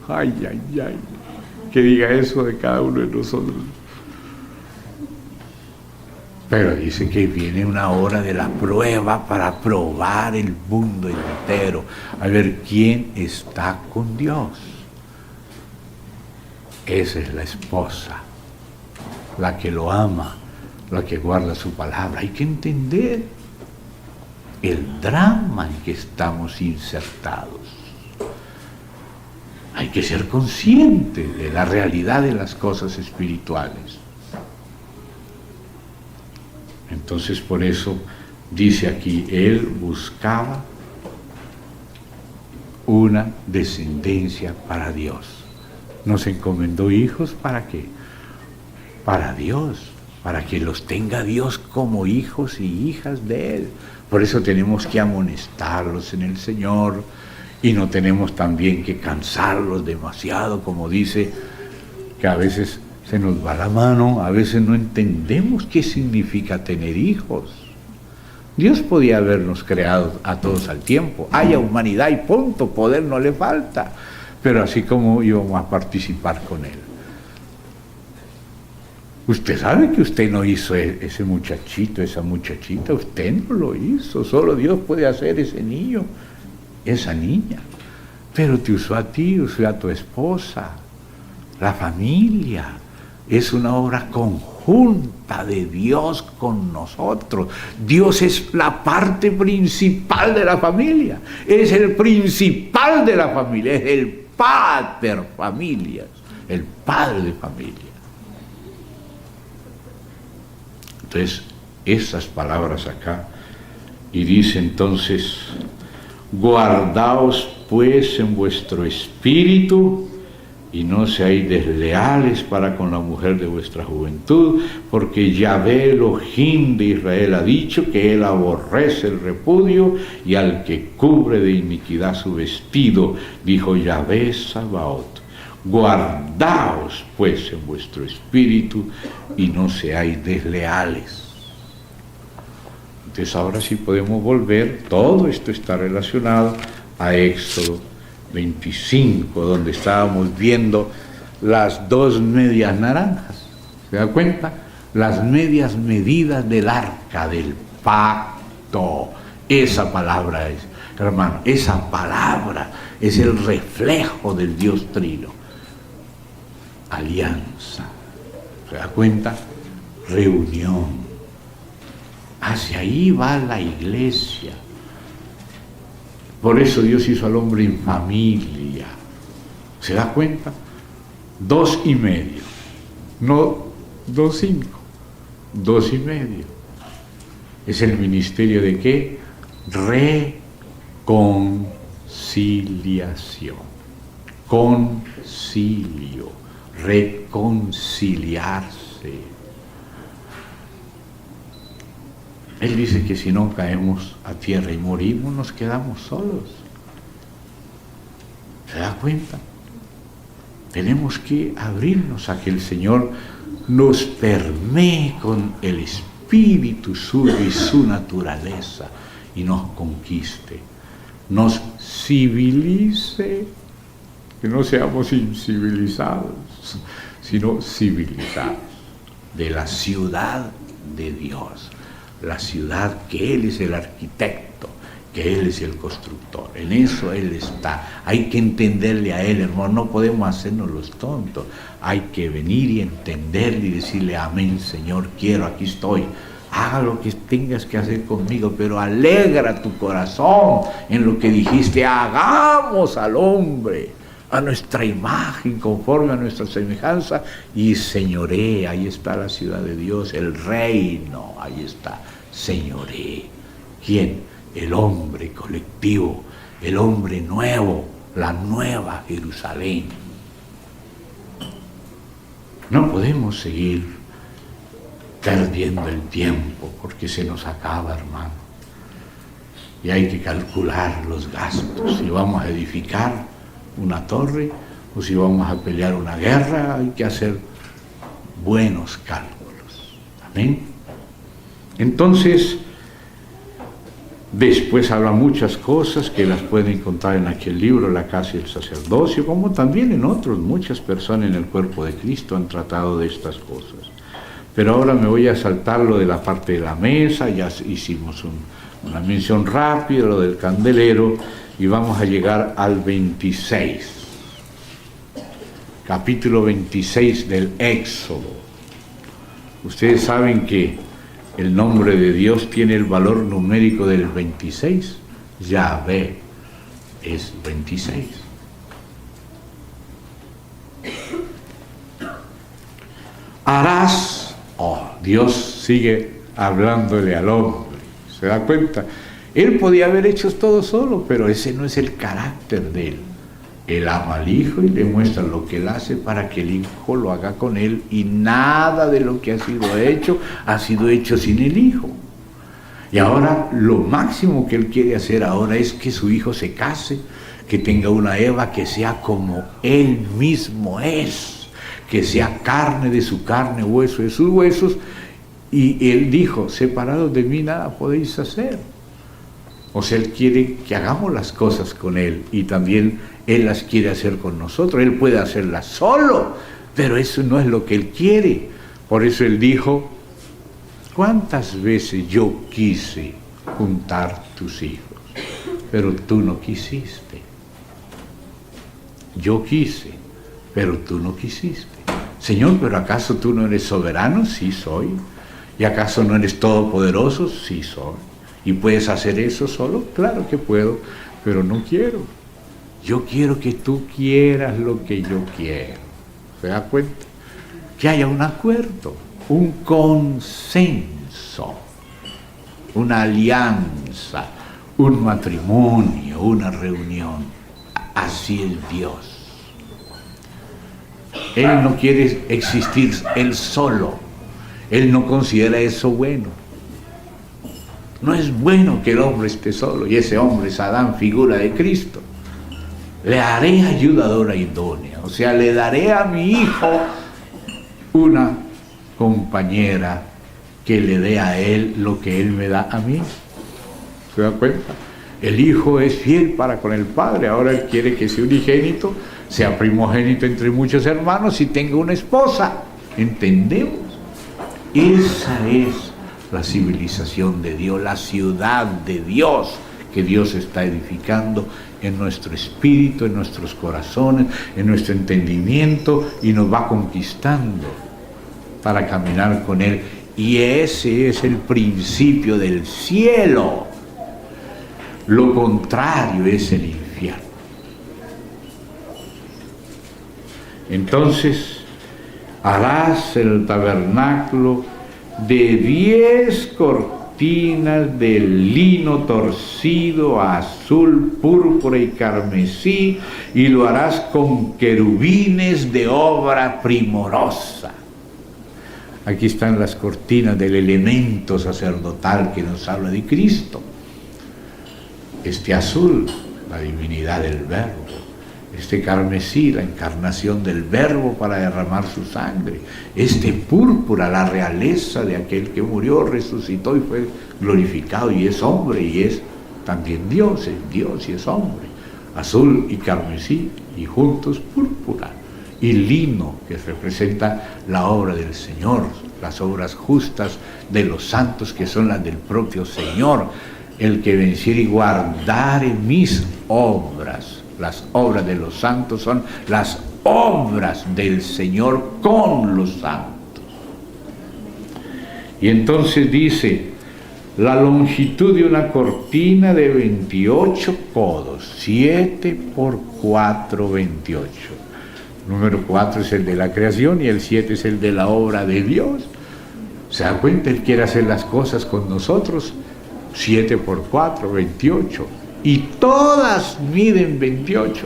Ay, ay, ay, que diga eso de cada uno de nosotros. Pero dice que viene una hora de la prueba para probar el mundo entero, a ver quién está con Dios. Esa es la esposa, la que lo ama, la que guarda su palabra. Hay que entender el drama en que estamos insertados. Hay que ser consciente de la realidad de las cosas espirituales. Entonces, por eso dice aquí, él buscaba una descendencia para Dios. Nos encomendó hijos, ¿para qué? Para Dios, para que los tenga Dios como hijos y hijas de Él. Por eso tenemos que amonestarlos en el Señor Y no tenemos también que cansarlos demasiado, como dice, que a veces se nos va la mano, a veces no entendemos qué significa tener hijos. Dios podía habernos creado a todos al tiempo, haya humanidad y punto, poder no le falta, pero así como íbamos a participar con Él. Usted sabe que usted no hizo ese muchachito, esa muchachita, usted no lo hizo, solo Dios puede hacer ese niño, esa niña, pero te usó a ti, usó a tu esposa, la familia, es una obra conjunta de Dios con nosotros. Dios es la parte principal de la familia, es el principal de la familia, es el pater familias, el padre de familia. Entonces, esas palabras acá, y dice entonces, guardaos pues en vuestro espíritu, y no seáis desleales para con la mujer de vuestra juventud, porque Yahvé Elohim de Israel ha dicho que Él aborrece el repudio, y al que cubre de iniquidad su vestido, dijo Yahvé Sabaoth. Guardaos pues en vuestro espíritu y no seáis desleales. Entonces ahora sí podemos volver, todo esto está relacionado a Éxodo 25, donde estábamos viendo las dos medias naranjas. ¿Se da cuenta? Las medias medidas del arca del pacto. Esa palabra es, hermano, esa palabra es el reflejo del Dios Trino. Alianza, ¿se da cuenta? Reunión. Hacia ahí va la iglesia. Por eso Dios hizo al hombre en familia. ¿Se da cuenta? 2,5. No 2,5. 2,5. Es el ministerio de ¿qué? Reconciliación. Concilio. Reconciliarse. Él dice que si no caemos a tierra y morimos, nos quedamos solos. ¿Se da cuenta? Tenemos que abrirnos a que el Señor nos permee con el espíritu suyo y su naturaleza y nos conquiste, nos civilice, que no seamos incivilizados, sino civilizados, de la ciudad de Dios, la ciudad que Él es el arquitecto, que Él es el constructor. En eso Él está. Hay que entenderle a Él, hermano. No podemos hacernos los tontos. Hay que venir y entenderle y decirle: amén, Señor, quiero, aquí estoy. Haga lo que tengas que hacer conmigo, pero alegra tu corazón en lo que dijiste: hagamos al hombre a nuestra imagen, conforme a nuestra semejanza, y señoré. Ahí está la ciudad de Dios, el reino, ahí está, señoré. ¿Quién? El hombre colectivo, el hombre nuevo, la nueva Jerusalén. No podemos seguir perdiendo el tiempo, porque se nos acaba, hermano. Y hay que calcular los gastos. Si vamos a edificar una torre o si vamos a pelear una guerra, hay que hacer buenos cálculos. Amén. Entonces, después habla muchas cosas que las pueden encontrar en aquel libro, La casa y el sacerdocio, como también en otros. Muchas personas en el cuerpo de Cristo han tratado de estas cosas. Pero ahora me voy a saltar lo de la parte de la mesa. Ya hicimos una mención rápida, lo del candelero, y vamos a llegar al 26, capítulo 26 del Éxodo. Ustedes saben que el nombre de Dios tiene el valor numérico del 26. Yahvé es 26. Harás, Dios sigue hablándole al hombre. ¿Se da cuenta? Él podía haber hecho todo solo, pero ese no es el carácter de él. Él ama al Hijo y le muestra lo que él hace para que el Hijo lo haga con él, y nada de lo que ha sido hecho sin el Hijo. Y ahora lo máximo que él quiere hacer ahora es que su hijo se case, que tenga una Eva que sea como él mismo es, que sea carne de su carne, hueso de sus huesos. Y él dijo, separados de mí nada podéis hacer. O sea, él quiere que hagamos las cosas con él y también él las quiere hacer con nosotros. Él puede hacerlas solo, pero eso no es lo que él quiere. Por eso él dijo, ¿cuántas veces yo quise juntar tus hijos? Pero tú no quisiste. Yo quise, pero tú no quisiste. Señor, ¿pero acaso tú no eres soberano? Sí soy. ¿Y acaso no eres todopoderoso? Sí soy. ¿Y puedes hacer eso solo? Claro que puedo, pero no quiero. Yo quiero que tú quieras lo que yo quiero. ¿Se da cuenta? Que haya un acuerdo, un consenso, una alianza, un matrimonio, una reunión. Así es Dios. Él no quiere existir él solo. Él no considera eso bueno. No es bueno que el hombre esté solo, y ese hombre es Adán, figura de Cristo. Le haré ayudadora idónea, o sea, le daré a mi hijo una compañera que le dé a él lo que él me da a mí. ¿Se da cuenta? El hijo es fiel para con el padre, ahora él quiere que sea unigénito, sea primogénito entre muchos hermanos y tenga una esposa. ¿Entendemos? Esa es la civilización de Dios, la ciudad de Dios que Dios está edificando en nuestro espíritu, en nuestros corazones, en nuestro entendimiento, y nos va conquistando para caminar con Él. Y ese es el principio del cielo. Lo contrario es el infierno. Entonces, harás el tabernáculo de 10 cortinas de lino torcido, azul, púrpura y carmesí, y lo harás con querubines de obra primorosa. Aquí están las cortinas del elemento sacerdotal que nos habla de Cristo. Este azul, la divinidad del Verbo. Este carmesí, la encarnación del Verbo para derramar su sangre. Este púrpura, la realeza de aquel que murió, resucitó y fue glorificado, y es hombre, y es también Dios, es Dios y es hombre. Azul y carmesí, y juntos púrpura. Y lino, que representa la obra del Señor, las obras justas de los santos, que son las del propio Señor. El que venciere y guardare mis obras. Las obras de los santos son las obras del Señor con los santos. Y entonces dice, la longitud de una cortina de 28 codos, 7 por 4, 28. Número 4 es el de la creación y el 7 es el de la obra de Dios. ¿Se da cuenta? Él quiere hacer las cosas con nosotros. 7 por 4, 28. Y todas miden 28.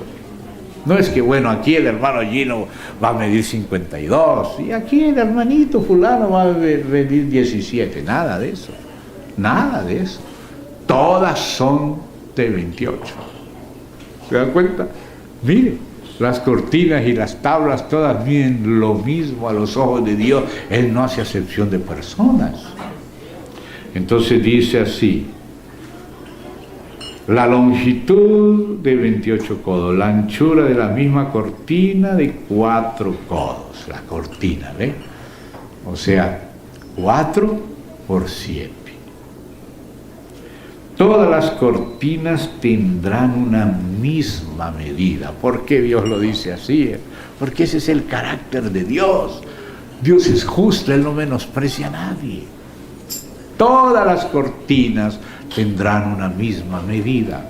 No es que, bueno, aquí el hermano Gino va a medir 52 y aquí el hermanito fulano va a medir 17. Nada de eso. Nada de eso. Todas son de 28. ¿Se dan cuenta? Mire, las cortinas y las tablas todas miden lo mismo a los ojos de Dios. Él no hace acepción de personas. Entonces dice así, la longitud de 28 codos, la anchura de la misma cortina de 4 codos, la cortina, ¿ve? O sea, 4 por 7. Todas las cortinas tendrán una misma medida. ¿Por qué Dios lo dice así? Porque ese es el carácter de Dios. Dios es justo, Él no menosprecia a nadie. Todas las cortinas tendrán una misma medida.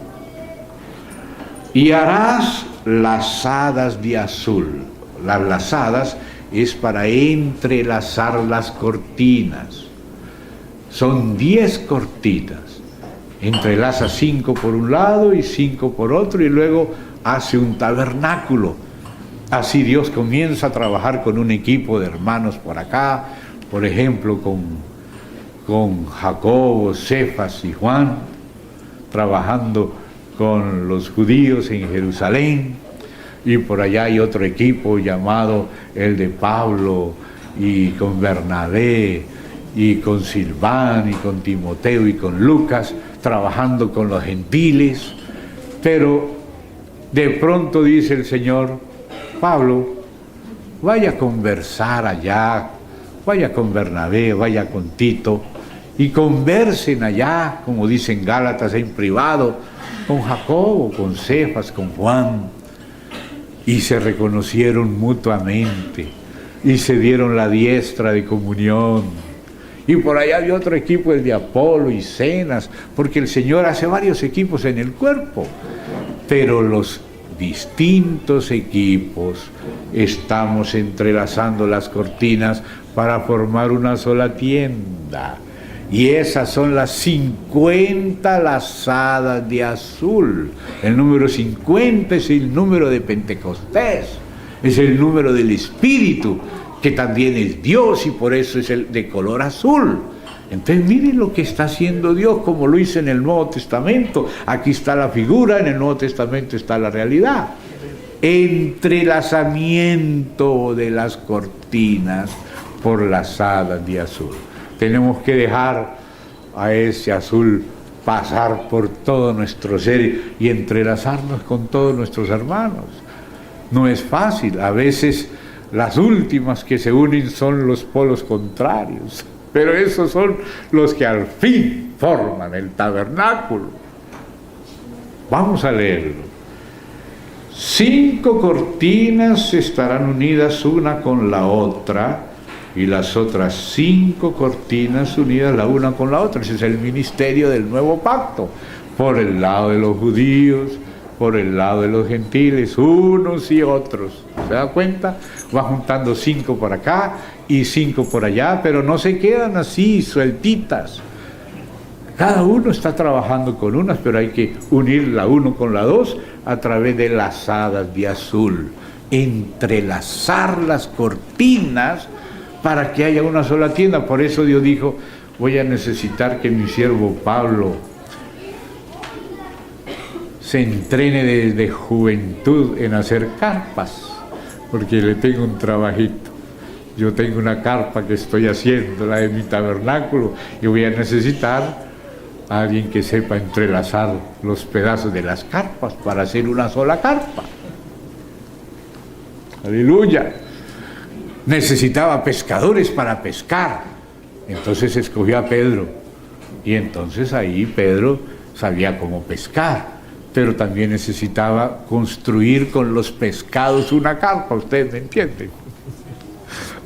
Y harás lazadas de azul. Las lazadas es para entrelazar las cortinas. Son 10 cortinas. Entrelaza 5 por un lado y 5 por otro, y luego hace un tabernáculo. Así Dios comienza a trabajar con un equipo de hermanos por acá, por ejemplo, con con Jacobo, Cefas y Juan, trabajando con los judíos en Jerusalén, y por allá hay otro equipo llamado el de Pablo, y con Bernabé, y con Silván, y con Timoteo, y con Lucas, trabajando con los gentiles. Pero de pronto dice el Señor: Pablo, vaya a conversar allá, vaya con Bernabé, vaya con Tito, y conversen allá, como dicen Gálatas, en privado, con Jacobo, con Cefas, con Juan. Y se reconocieron mutuamente, y se dieron la diestra de comunión. Y por allá había otro equipo, el de Apolo y Zenas, porque el Señor hace varios equipos en el cuerpo. Pero los distintos equipos estamos entrelazando las cortinas para formar una sola tienda. Y esas son las 50 lazadas de azul. El número 50 es el número de Pentecostés, es el número del Espíritu, que también es Dios, y por eso es el de color azul. Entonces miren lo que está haciendo Dios, como lo hizo en el Nuevo Testamento. Aquí está la figura, en el Nuevo Testamento está la realidad. Entrelazamiento de las cortinas por lazadas de azul. Tenemos que dejar a ese azul pasar por todo nuestro ser y entrelazarnos con todos nuestros hermanos. No es fácil, a veces las últimas que se unen son los polos contrarios, pero esos son los que al fin forman el tabernáculo. Vamos a leerlo. 5 cortinas estarán unidas una con la otra, y las otras 5 cortinas unidas la una con la otra. Ese es el ministerio del nuevo pacto, por el lado de los judíos, por el lado de los gentiles, unos y otros. ¿Se da cuenta? Va juntando 5 por acá y 5 por allá, pero no se quedan así sueltitas. Cada uno está trabajando con unas, pero hay que unir la uno con la dos a través de lazadas de azul. Entrelazar las cortinas para que haya una sola tienda. Por eso Dios dijo: voy a necesitar que mi siervo Pablo se entrene desde juventud en hacer carpas, porque le tengo un trabajito. Yo tengo una carpa que estoy haciendo, la de mi tabernáculo, y voy a necesitar a alguien que sepa entrelazar los pedazos de las carpas para hacer una sola carpa. Aleluya. Necesitaba pescadores para pescar, entonces escogió a Pedro, y entonces ahí Pedro sabía cómo pescar, pero también necesitaba construir con los pescados una carpa, ustedes me entienden,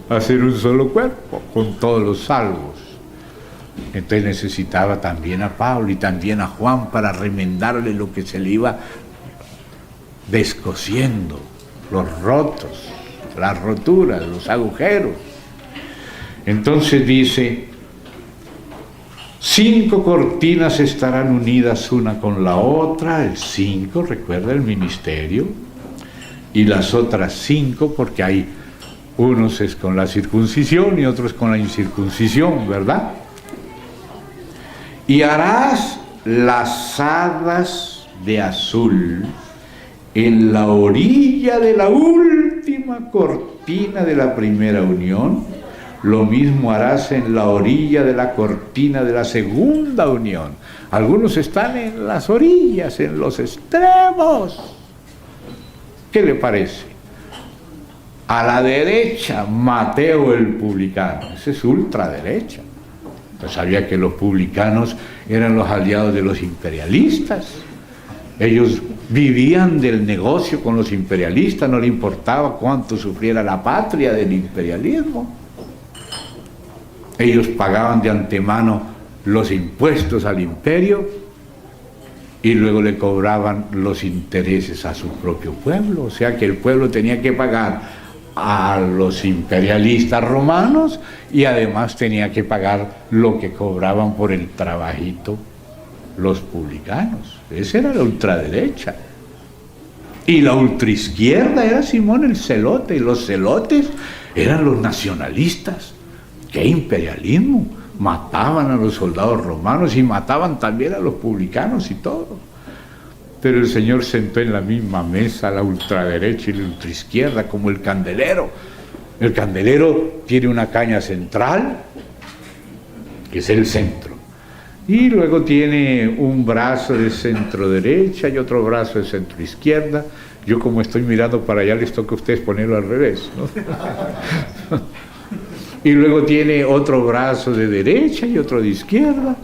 hacer un solo cuerpo con todos los salvos. Entonces necesitaba también a Pablo y también a Juan para remendarle lo que se le iba descosiendo, los rotos, las roturas, los agujeros. Entonces dice: 5 cortinas estarán unidas una con la otra, el 5, recuerda el ministerio, y las otras 5, porque hay unos es con la circuncisión y otros con la incircuncisión, ¿verdad? Y harás lazadas de azul en la orilla de la última cortina de la primera unión. Lo mismo harás en la orilla de la cortina de la segunda unión. Algunos están en las orillas, en los extremos. ¿Qué le parece? A la derecha, Mateo el publicano. Ese es ultraderecha. Pues sabía que los publicanos eran los aliados de los imperialistas. Ellos vivían del negocio con los imperialistas, no le importaba cuánto sufriera la patria del imperialismo. Ellos pagaban de antemano los impuestos al imperio y luego le cobraban los intereses a su propio pueblo. O sea que el pueblo tenía que pagar a los imperialistas romanos y además tenía que pagar lo que cobraban por el trabajito los publicanos. Esa era la ultraderecha. Y la ultraizquierda era Simón el Celote, y los celotes eran los nacionalistas. ¡Qué imperialismo! Mataban a los soldados romanos y mataban también a los publicanos y todo. Pero el Señor sentó en la misma mesa la ultraderecha y la ultraizquierda como el candelero. El candelero tiene una caña central, que es el centro, y luego tiene un brazo de centro derecha y otro brazo de centro izquierda. Yo, como estoy mirando para allá, les toca a ustedes ponerlo al revés, ¿no? Y luego tiene otro brazo de derecha y otro de izquierda,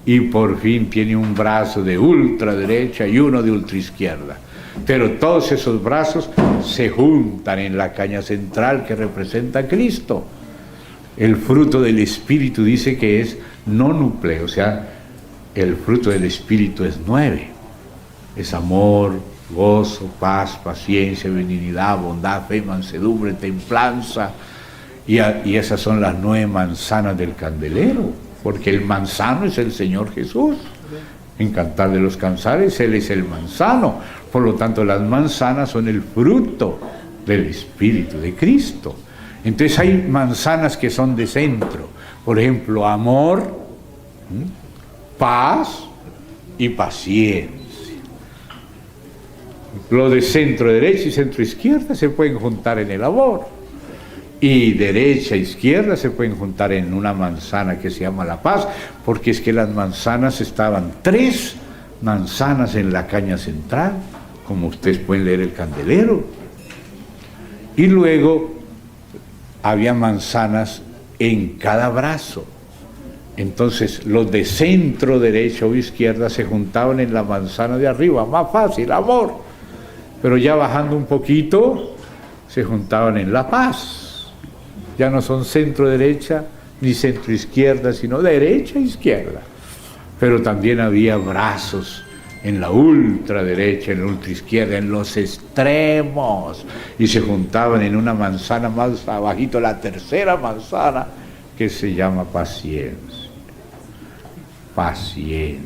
y por fin tiene un brazo de ultraderecha y uno de ultraizquierda. Pero todos esos brazos se juntan en la caña central que representa a Cristo. El fruto del Espíritu dice que es no núcleo, o sea, el fruto del Espíritu es 9. Es amor, gozo, paz, paciencia, benignidad, bondad, fe, mansedumbre, templanza. Y esas son las 9 manzanas del candelero, porque el manzano es el Señor Jesús. En Cantar de los Cantares, Él es el manzano. Por lo tanto, las manzanas son el fruto del Espíritu de Cristo. Entonces hay manzanas que son de centro. Por ejemplo, amor, paz y paciencia. Lo de centro derecha y centro izquierda se pueden juntar en el amor. Y derecha e izquierda se pueden juntar en una manzana que se llama la paz, porque es que las manzanas estaban 3 manzanas en la caña central, como ustedes pueden leer el candelero. Y luego había manzanas en cada brazo. Entonces los de centro, derecha o izquierda se juntaban en la manzana de arriba, más fácil, amor. Pero ya bajando un poquito, se juntaban en la paz. Ya no son centro derecha ni centro izquierda, sino derecha e izquierda. Pero también había brazos en la ultraderecha, en la ultraizquierda, en los extremos, y se juntaban en una manzana más abajito, la tercera manzana, que se llama paciencia. Paciencia.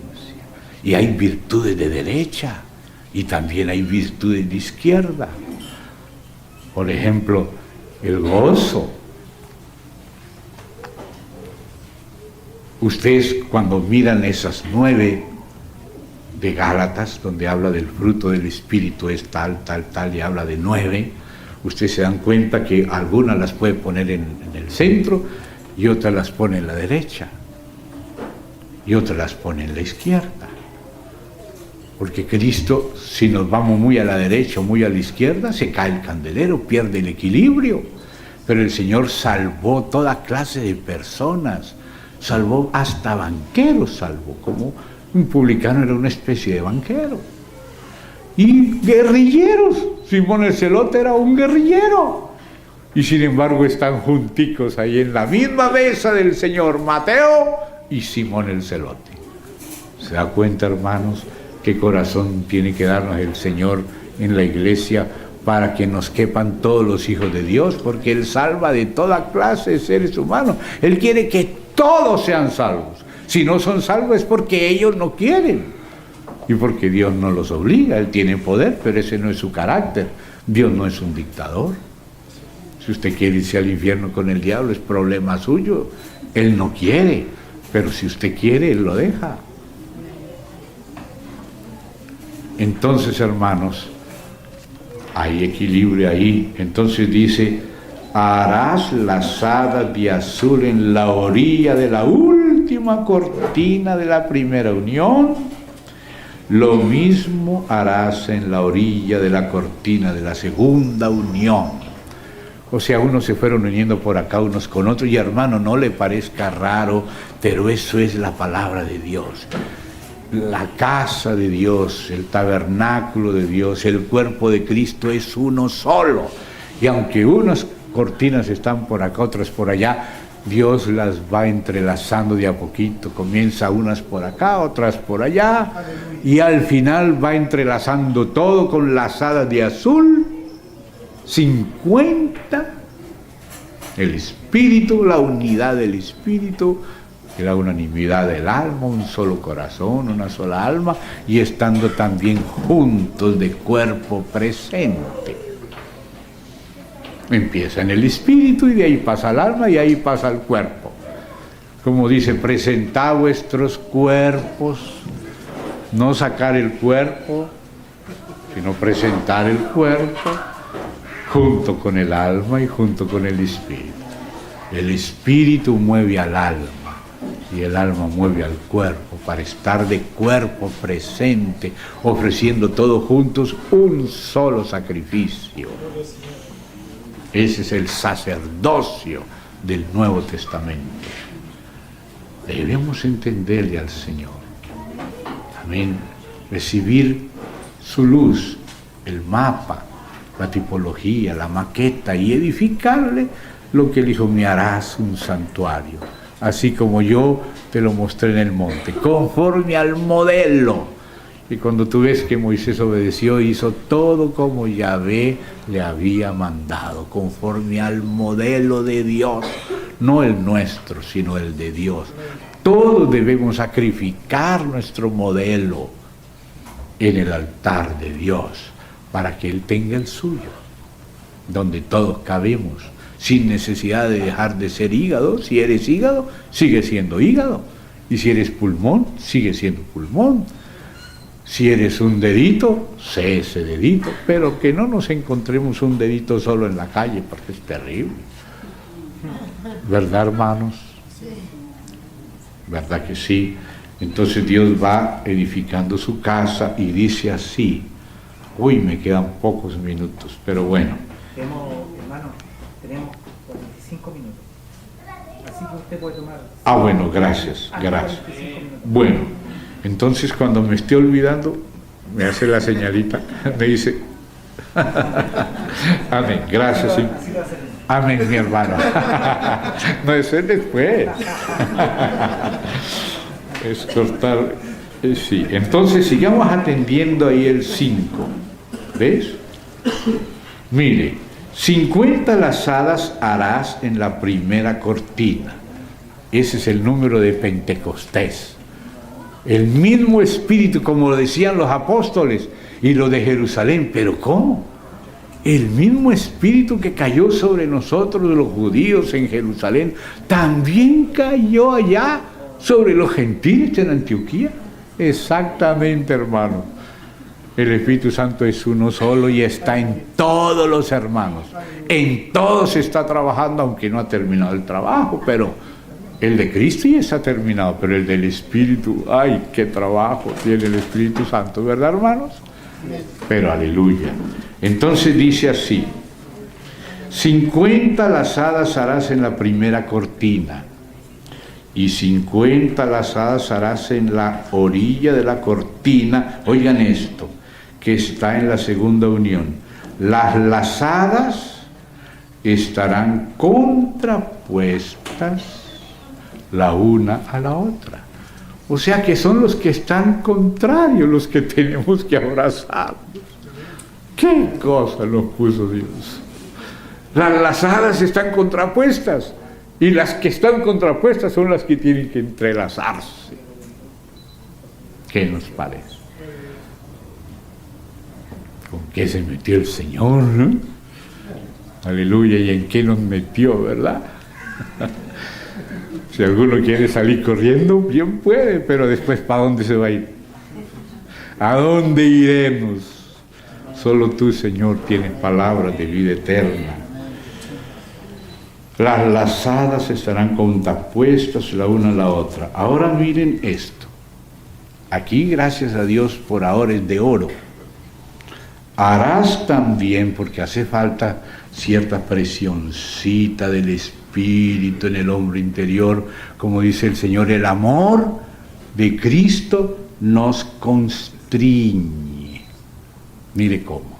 Y hay virtudes de derecha y también hay virtudes de izquierda. Por ejemplo, el gozo. Ustedes, cuando miran esas 9 de Gálatas, donde habla del fruto del Espíritu es tal, tal, tal, y habla de 9, ustedes se dan cuenta que algunas las puede poner en el centro y otras las pone en la derecha y otras las pone en la izquierda. Porque Cristo, si nos vamos muy a la derecha o muy a la izquierda, se cae el candelero, pierde el equilibrio. Pero el Señor salvó toda clase de personas, salvó hasta banqueros, salvó, como un publicano era una especie de banquero. Y guerrilleros, Simón el Celote era un guerrillero. Y sin embargo están junticos ahí en la misma mesa del Señor, Mateo y Simón el Celote. ¿Se da cuenta, hermanos, qué corazón tiene que darnos el Señor en la iglesia para que nos quepan todos los hijos de Dios? Porque Él salva de toda clase de seres humanos. Él quiere que todos sean salvos. Si no son salvos es porque ellos no quieren y porque Dios no los obliga. Él tiene poder, pero ese no es su carácter. Dios no es un dictador. Si usted quiere irse al infierno con el diablo, es problema suyo. Él no quiere, pero si usted quiere, Él lo deja. Entonces, hermanos, hay equilibrio ahí. Entonces dice: harás lazadas de azul en la orilla de la última cortina de la primera unión, lo mismo harás en la orilla de la cortina de la segunda unión. O sea, unos se fueron uniendo por acá unos con otros, y hermano, no le parezca raro, pero eso es la palabra de Dios. La casa de Dios, el tabernáculo de Dios, el cuerpo de Cristo es uno solo. Y aunque unas cortinas están por acá, otras por allá, Dios las va entrelazando de a poquito. Comienza unas por acá, otras por allá, y al final va entrelazando todo con lazadas de azul. 50, el Espíritu, la unidad del Espíritu, la unanimidad del alma, un solo corazón, una sola alma, y estando también juntos de cuerpo presente. Empieza en el Espíritu y de ahí pasa al alma y ahí pasa al cuerpo. como dice, presentad vuestros cuerpos, no sacar el cuerpo, sino presentar el cuerpo junto con el alma y junto con el espíritu. El espíritu mueve al alma y el alma mueve al cuerpo para estar de cuerpo presente, ofreciendo todos juntos un solo sacrificio. Ese es el sacerdocio del Nuevo Testamento. Debemos entenderle al Señor. Amén. Recibir su luz, el mapa, la tipología, la maqueta y edificarle lo que él dijo: me harás un santuario, así como yo te lo mostré en el monte, conforme al modelo. Y cuando tú ves que Moisés obedeció, hizo todo como Yahvé le había mandado, conforme al modelo de Dios, no el nuestro, sino el de Dios. Todos debemos sacrificar nuestro modelo en el altar de Dios, para que Él tenga el suyo, donde todos cabemos, sin necesidad de dejar de ser hígado. Si eres hígado, sigue siendo hígado, y si eres pulmón, sigue siendo pulmón. Si eres un dedito, sé ese dedito, pero que no nos encontremos un dedito solo en la calle, porque es terrible. ¿Verdad, hermanos? ¿Verdad que sí? Entonces Dios va edificando su casa y dice así. Uy, me quedan pocos minutos, pero bueno. Hermano, tenemos 45 minutos. Así que usted puede tomar... Bueno, gracias. Bueno, entonces cuando me esté olvidando, me hace la señalita, me dice... Amén, gracias. Sí. Amén, mi hermano. No, eso es después. Es cortar... Sí, entonces sigamos atendiendo ahí el 5. ¿Ves? Mire, 50 lazadas harás en la primera cortina. Ese es el número de Pentecostés. El mismo espíritu, como lo decían los apóstoles y lo de Jerusalén. ¿Pero cómo? El mismo espíritu que cayó sobre nosotros, los judíos en Jerusalén, también cayó allá sobre los gentiles en Antioquía. Exactamente, hermano. El Espíritu Santo es uno solo y está en todos los hermanos. En todos está trabajando, aunque no ha terminado el trabajo, pero el de Cristo ya está terminado, pero el del Espíritu, ¡ay, qué trabajo tiene el Espíritu Santo! ¿Verdad, hermanos? Pero aleluya. Entonces dice así: 50 lazadas harás en la primera cortina, y 50 lazadas harás en la orilla de la cortina. Oigan esto, que está en la segunda unión. Las lazadas estarán contrapuestas la una a la otra. O sea que son los que están contrarios los que tenemos que abrazar. ¿Qué cosa nos puso Dios? Las lazadas están contrapuestas. Y las que están contrapuestas son las que tienen que entrelazarse. ¿Qué nos parece? ¿Con qué se metió el Señor, no? Aleluya, ¿y en qué nos metió, verdad? Si alguno quiere salir corriendo, bien puede, pero después ¿para dónde se va a ir? ¿A dónde iremos? Solo tú, Señor, tienes palabras de vida eterna. Las lazadas estarán contrapuestas la una a la otra. Ahora miren esto. Aquí, gracias a Dios, por ahora es de oro. Harás también, porque hace falta cierta presioncita del Espíritu en el hombre interior, como dice el Señor, el amor de Cristo nos constriñe. Mire cómo.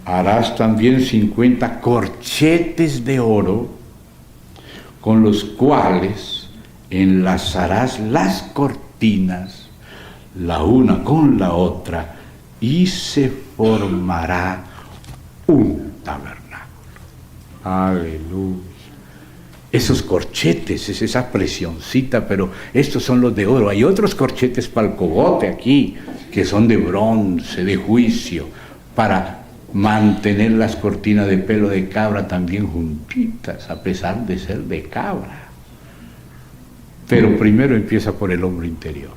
Harás también 50 corchetes de oro, con los cuales enlazarás las cortinas, la una con la otra, y se formará un tabernáculo. Aleluya. Esos corchetes, es esa presioncita, pero estos son los de oro. Hay otros corchetes para el cogote aquí, que son de bronce, de juicio, para mantener las cortinas de pelo de cabra también juntitas, a pesar de ser de cabra. Pero primero empieza por el hombre interior.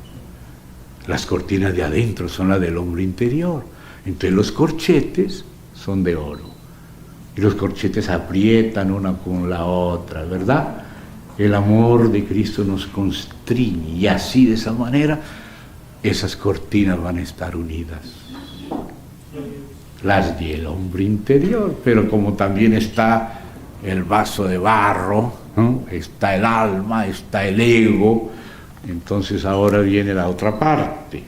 Las cortinas de adentro son las del hombre interior. Entonces los corchetes son de oro. Y los corchetes aprietan una con la otra, ¿verdad? El amor de Cristo nos constriñe y así de esa manera esas cortinas van a estar unidas. Las del hombre interior, pero como también está el vaso de barro, ¿no? Está el alma, está el ego, entonces ahora viene la otra parte.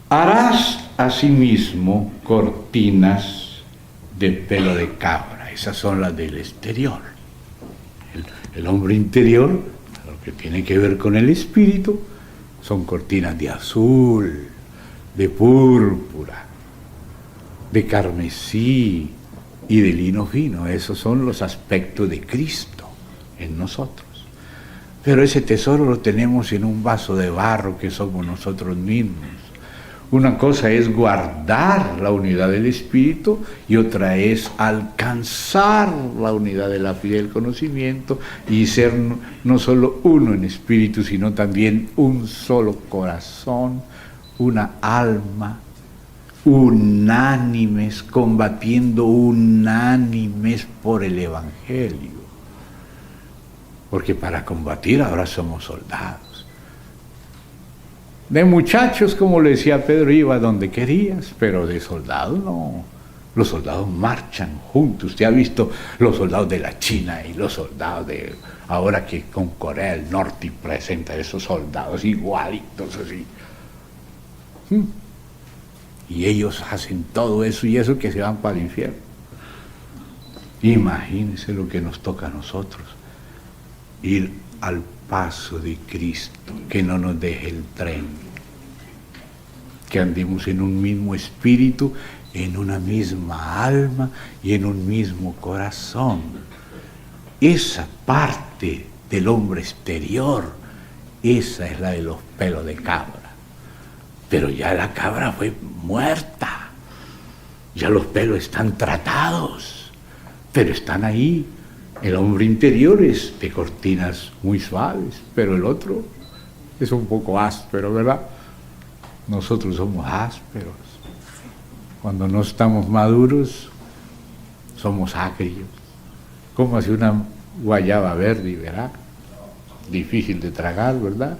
Harás asimismo cortinas de pelo de cabra, esas son las del exterior. El hombre interior, lo que tiene que ver con el espíritu, son cortinas de azul, de púrpura, de carmesí y de lino fino. Esos son los aspectos de Cristo en nosotros. Pero ese tesoro lo tenemos en un vaso de barro que somos nosotros mismos. Una cosa es guardar la unidad del espíritu y otra es alcanzar la unidad de la fe y del conocimiento y ser no solo uno en espíritu, sino también un solo corazón, una alma, unánimes, combatiendo unánimes por el Evangelio. Porque para combatir ahora somos soldados. De muchachos, como le decía Pedro, iba donde querías, pero de soldados no. Los soldados marchan juntos. Usted ha visto los soldados de la China y los soldados de ahora que con Corea del Norte presenta esos soldados igualitos así. Y ellos hacen todo eso y eso que se van para el infierno. Imagínense lo que nos toca a nosotros. Ir al paso de Cristo, que no nos deje el tren, que andemos en un mismo espíritu, en una misma alma y en un mismo corazón. Esa parte del hombre exterior, esa es la de los pelos de cabra. Pero ya la cabra fue muerta, ya los pelos están tratados, pero están ahí. El hombre interior es de cortinas muy suaves, pero el otro es un poco áspero, ¿verdad? Nosotros somos ásperos. Cuando no estamos maduros, somos agrios. Como así una guayaba verde, ¿verdad? Difícil de tragar, ¿verdad?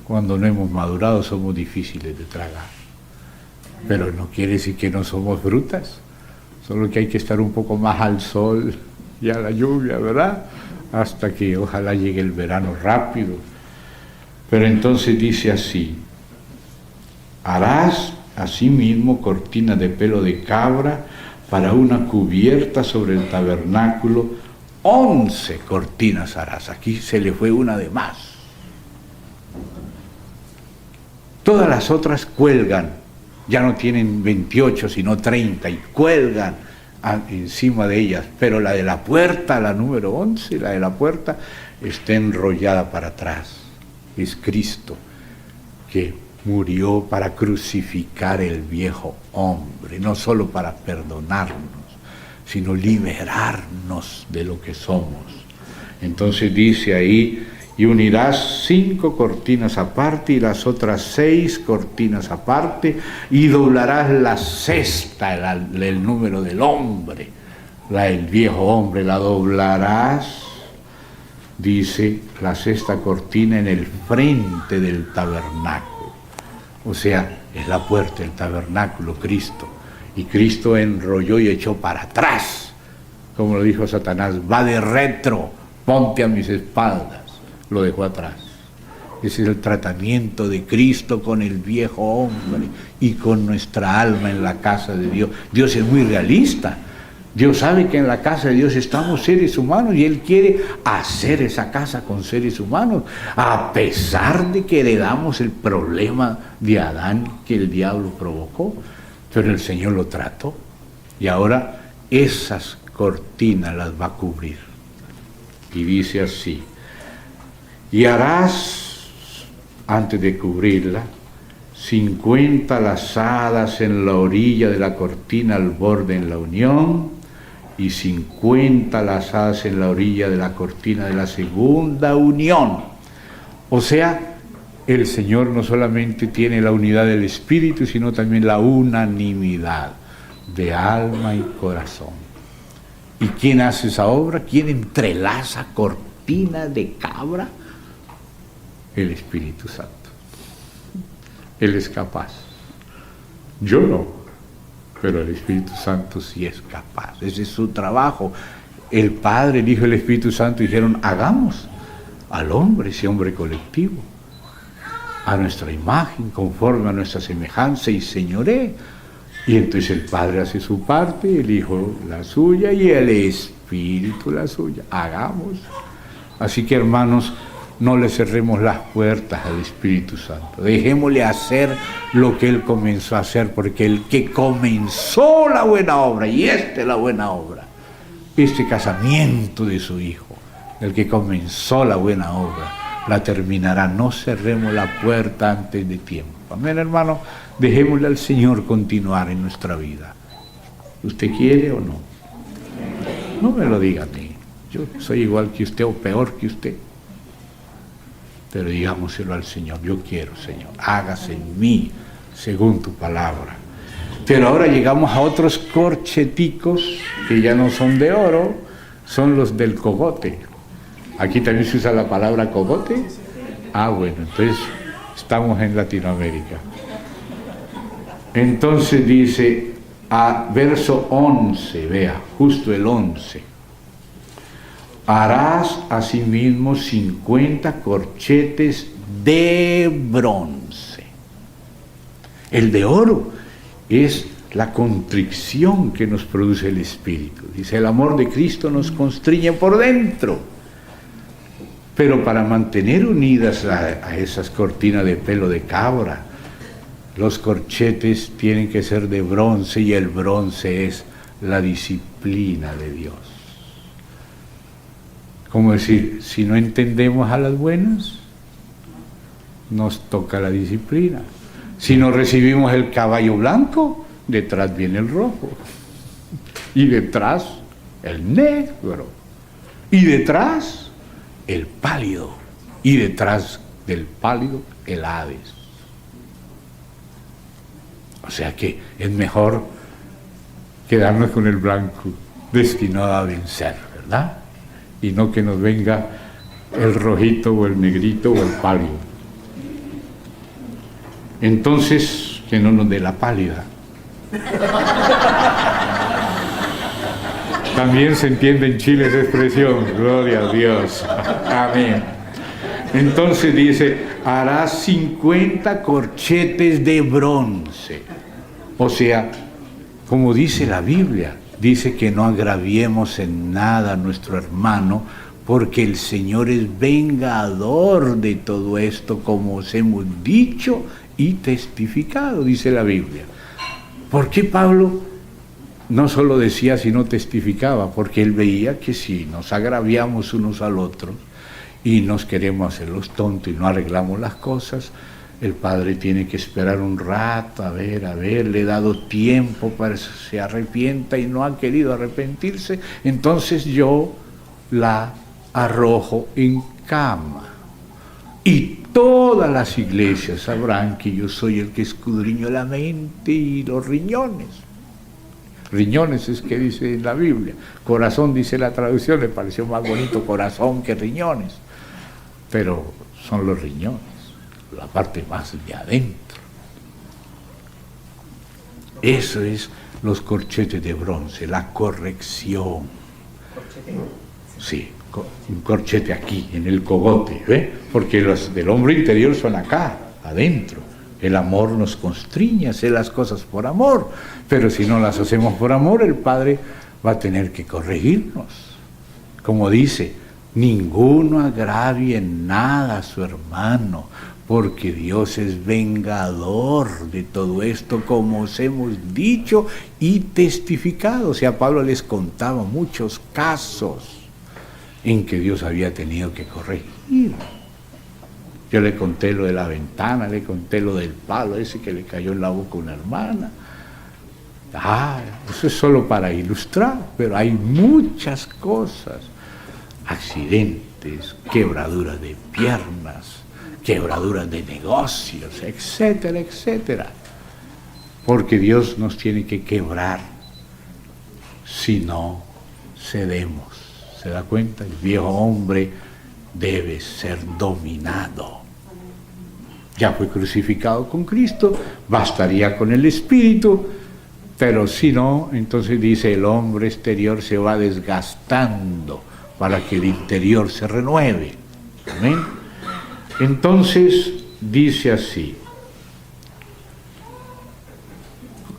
Cuando no hemos madurado somos difíciles de tragar. Pero no quiere decir que no somos frutas, solo que hay que estar un poco más al sol y a la lluvia, ¿verdad? Hasta que ojalá llegue el verano rápido. Pero entonces dice así: harás asimismo cortina de pelo de cabra para una cubierta sobre el tabernáculo. 11 cortinas harás. Aquí se le fue una de más. Todas las otras cuelgan, ya no tienen 28 sino 30 y cuelgan encima de ellas, pero la de la puerta, la número 11, la de la puerta, está enrollada para atrás. Es Cristo que murió para crucificar el viejo hombre, no solo para perdonarnos, sino liberarnos de lo que somos. Entonces dice ahí: y unirás 5 cortinas aparte y las otras 6 cortinas aparte, y doblarás la sexta, el número del hombre, la del viejo hombre, la doblarás, dice, la sexta cortina en el frente del tabernáculo. O sea, es la puerta del tabernáculo, Cristo. Y Cristo enrolló y echó para atrás, como lo dijo Satanás: va de retro, ponte a mis espaldas. Lo dejó atrás. Ese es el tratamiento de Cristo con el viejo hombre y con nuestra alma en la casa de Dios. Dios es muy realista. Dios sabe que en la casa de Dios estamos seres humanos y Él quiere hacer esa casa con seres humanos, a pesar de que heredamos el problema de Adán que el diablo provocó. Pero el Señor lo trató y ahora esas cortinas las va a cubrir. Y dice así: y harás, antes de cubrirla, 50 lazadas en la orilla de la cortina al borde en la unión, y 50 lazadas en la orilla de la cortina de la segunda unión. O sea, el Señor no solamente tiene la unidad del Espíritu, sino también la unanimidad de alma y corazón. ¿Y quién hace esa obra? ¿Quién entrelaza cortina de cabra? El Espíritu Santo. Él es capaz. Yo no, pero el Espíritu Santo sí es capaz. Ese es su trabajo. El Padre, el Hijo y el Espíritu Santo dijeron, hagamos al hombre, ese hombre colectivo, a nuestra imagen, conforme a nuestra semejanza y señoré. Y entonces el Padre hace su parte, el Hijo la suya y el Espíritu la suya. Hagamos. Así que, hermanos, no le cerremos las puertas al Espíritu Santo. Dejémosle hacer lo que Él comenzó a hacer, porque el que comenzó la buena obra, y esta es la buena obra, este casamiento de su Hijo, el que comenzó la buena obra, la terminará. No cerremos la puerta antes de tiempo. Amén, hermano. Dejémosle al Señor continuar en nuestra vida. ¿Usted quiere o no? No me lo diga a mí. Yo soy igual que usted o peor que usted. Pero digámoselo al Señor. Yo quiero, Señor. Hágase en mí según tu palabra. Pero ahora llegamos a otros corcheticos que ya no son de oro, son los del cogote. Aquí también se usa la palabra cogote. Ah, bueno, entonces estamos en Latinoamérica. Entonces dice, a verso 11, vea, justo el 11. Harás asimismo 50 corchetes de bronce. El de oro es la contrición que nos produce el Espíritu. Dice, el amor de Cristo nos constriñe por dentro. Pero para mantener unidas a esas cortinas de pelo de cabra, los corchetes tienen que ser de bronce, y el bronce es la disciplina de Dios. Como decir, si no entendemos a las buenas, nos toca la disciplina. Si no recibimos el caballo blanco, detrás viene el rojo. Y detrás el negro. Y detrás el pálido. Y detrás del pálido el Hades. O sea que es mejor quedarnos con el blanco, destinado a vencer, ¿verdad? Y no que nos venga el rojito o el negrito o el pálido. Entonces, que no nos dé la pálida. También se entiende en Chile esa expresión, gloria a Dios. Amén. Entonces dice, harás 50 corchetes de bronce. O sea, como dice la Biblia, dice que no agraviemos en nada a nuestro hermano, porque el Señor es vengador de todo esto, como os hemos dicho y testificado, dice la Biblia. ¿Por qué Pablo no solo decía, sino testificaba? Porque él veía que si nos agraviamos unos al otro y nos queremos hacer los tontos y no arreglamos las cosas, el Padre tiene que esperar un rato, a ver, le he dado tiempo para que se arrepienta y no ha querido arrepentirse, entonces yo la arrojo en cama. Y todas las iglesias sabrán que yo soy el que escudriño la mente y los riñones. Riñones es que dice en la Biblia. Corazón dice la traducción, le pareció más bonito corazón que riñones. Pero son los riñones, la parte más de adentro. Eso es los corchetes de bronce, la corrección. Sí, un corchete aquí, en el cogote, ¿ve? Porque los del hombre interior son acá, adentro. El amor nos constriñe a hacer las cosas por amor, pero si no las hacemos por amor, el Padre va a tener que corregirnos. Como dice, ninguno agravie en nada a su hermano, porque Dios es vengador de todo esto, como os hemos dicho y testificado. O sea, Pablo les contaba muchos casos en que Dios había tenido que corregir. Yo le conté lo de la ventana, le conté lo del palo ese que le cayó en la boca a una hermana. Eso es solo para ilustrar, pero hay muchas cosas. Accidentes, quebraduras de piernas, quebraduras de negocios, etcétera, etcétera. Porque Dios nos tiene que quebrar, si no cedemos. ¿Se da cuenta? El viejo hombre debe ser dominado. Ya fue crucificado con Cristo, bastaría con el Espíritu, pero si no, entonces dice, el hombre exterior se va desgastando para que el interior se renueve. ¿Amén? Entonces dice así: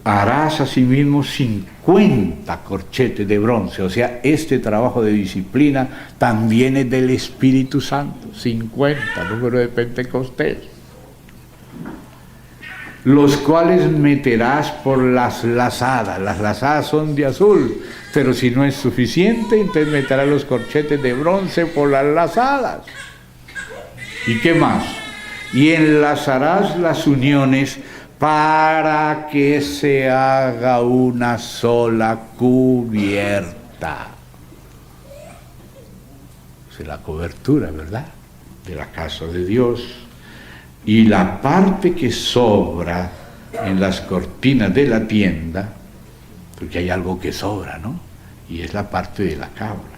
harás asimismo 50 corchetes de bronce. O sea, este trabajo de disciplina también es del Espíritu Santo. 50, número de Pentecostés. Los cuales meterás por las lazadas. Las lazadas son de azul, pero si no es suficiente, entonces meterás los corchetes de bronce por las lazadas. ¿Y qué más? Y enlazarás las uniones para que se haga una sola cubierta. Es la cobertura, ¿verdad?, de la casa de Dios. Y la parte que sobra en las cortinas de la tienda, porque hay algo que sobra, ¿no? Y es la parte de la cabra.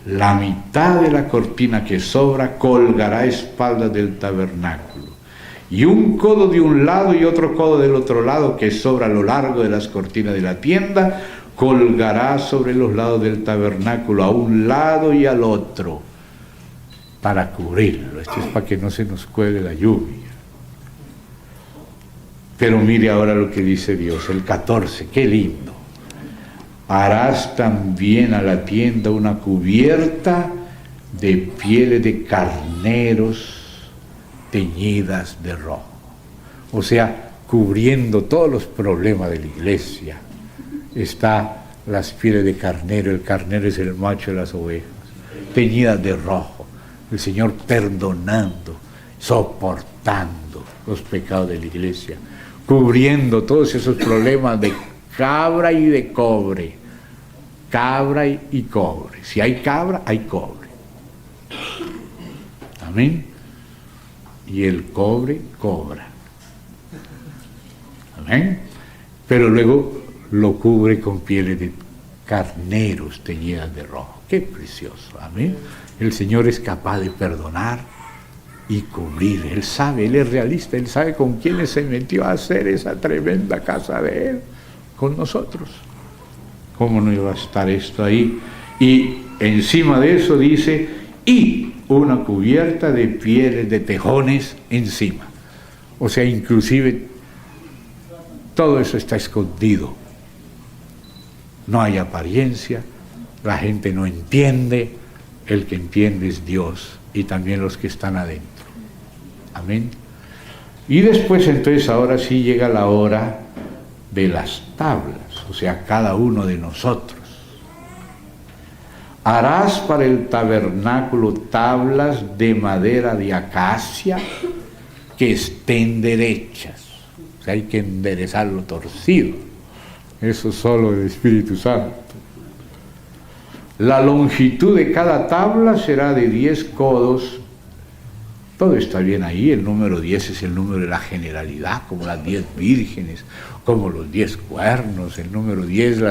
La mitad de la cortina que sobra colgará a espaldas del tabernáculo. Y un codo de un lado y otro codo del otro lado que sobra a lo largo de las cortinas de la tienda, colgará sobre los lados del tabernáculo, a un lado y al otro, para cubrirlo. Esto es para que no se nos cuele la lluvia. Pero mire ahora lo que dice Dios, el 14, qué lindo. Harás también a la tienda una cubierta de pieles de carneros teñidas de rojo. O sea, cubriendo todos los problemas de la iglesia. Está las pieles de carnero, el carnero es el macho de las ovejas, teñidas de rojo. El Señor perdonando, soportando los pecados de la iglesia, cubriendo todos esos problemas de cabra y de cobre. Cabra y cobre. Si hay cabra, hay cobre. Amén. Y el cobre cobra. Amén. Pero luego lo cubre con pieles de carneros teñidas de rojo. Qué precioso. Amén. El Señor es capaz de perdonar y cubrir. Él sabe, Él es realista, Él sabe con quiénes se metió a hacer esa tremenda casa de Él, con nosotros. ¿Cómo no iba a estar esto ahí? Y encima de eso dice, y una cubierta de pieles de tejones encima. O sea, inclusive todo eso está escondido. No hay apariencia, la gente no entiende. El que entiende es Dios y también los que están adentro. Amén. Y después entonces ahora sí llega la hora de las tablas, o sea, cada uno de nosotros. Harás para el tabernáculo tablas de madera de acacia que estén derechas. O sea, hay que enderezar lo torcido. Eso solo el Espíritu Santo. La longitud de cada tabla será de 10 codos. Todo está bien ahí, el número 10 es el número de la generalidad, como las 10 vírgenes, como los 10 cuernos, el número 10,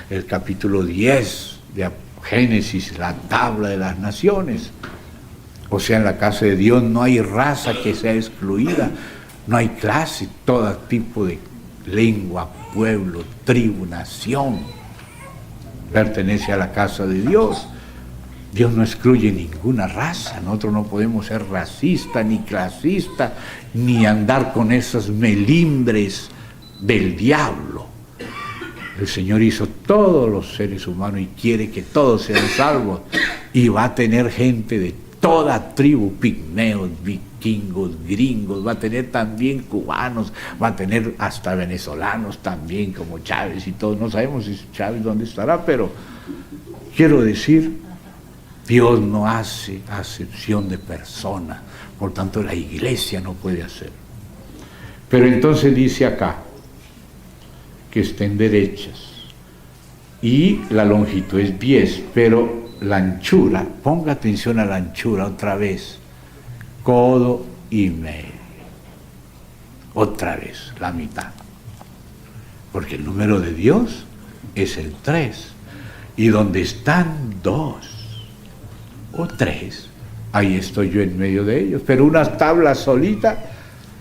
el capítulo 10 de Génesis, la tabla de las naciones. O sea, en la casa de Dios no hay raza que sea excluida, no hay clase, todo tipo de lengua, pueblo, tribu, nación. Pertenece a la casa de Dios. Dios no excluye ninguna raza. Nosotros no podemos ser racistas, ni clasistas, ni andar con esos melimbres del diablo. El Señor hizo todos los seres humanos y quiere que todos sean salvos. Y va a tener gente de toda tribu, pigmeos, vikingos, gringos, va a tener también cubanos, va a tener hasta venezolanos también, como Chávez y todos. No sabemos si Chávez dónde estará, pero quiero decir, Dios no hace acepción de personas, por tanto la iglesia no puede hacer. Pero entonces dice acá, que estén derechas. Y la longitud es 10, pero la anchura, ponga atención a la anchura otra vez, codo y medio. Otra vez, la mitad. Porque el número de Dios es el 3. Y donde están 2 o 3, ahí estoy yo en medio de ellos. Pero una tabla solita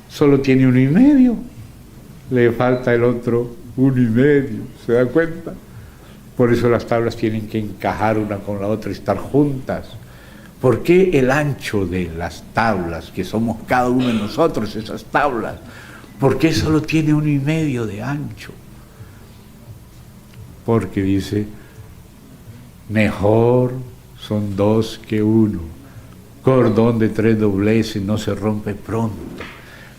solo tiene 1 y medio. Le falta el otro 1 y medio. ¿Se da cuenta? Por eso las tablas tienen que encajar una con la otra, estar juntas. ¿Por qué el ancho de las tablas, que somos cada uno de nosotros, esas tablas, por qué solo tiene 1 y medio de ancho? Porque dice, mejor son 2 que 1. Cordón de 3 dobleces no se rompe pronto.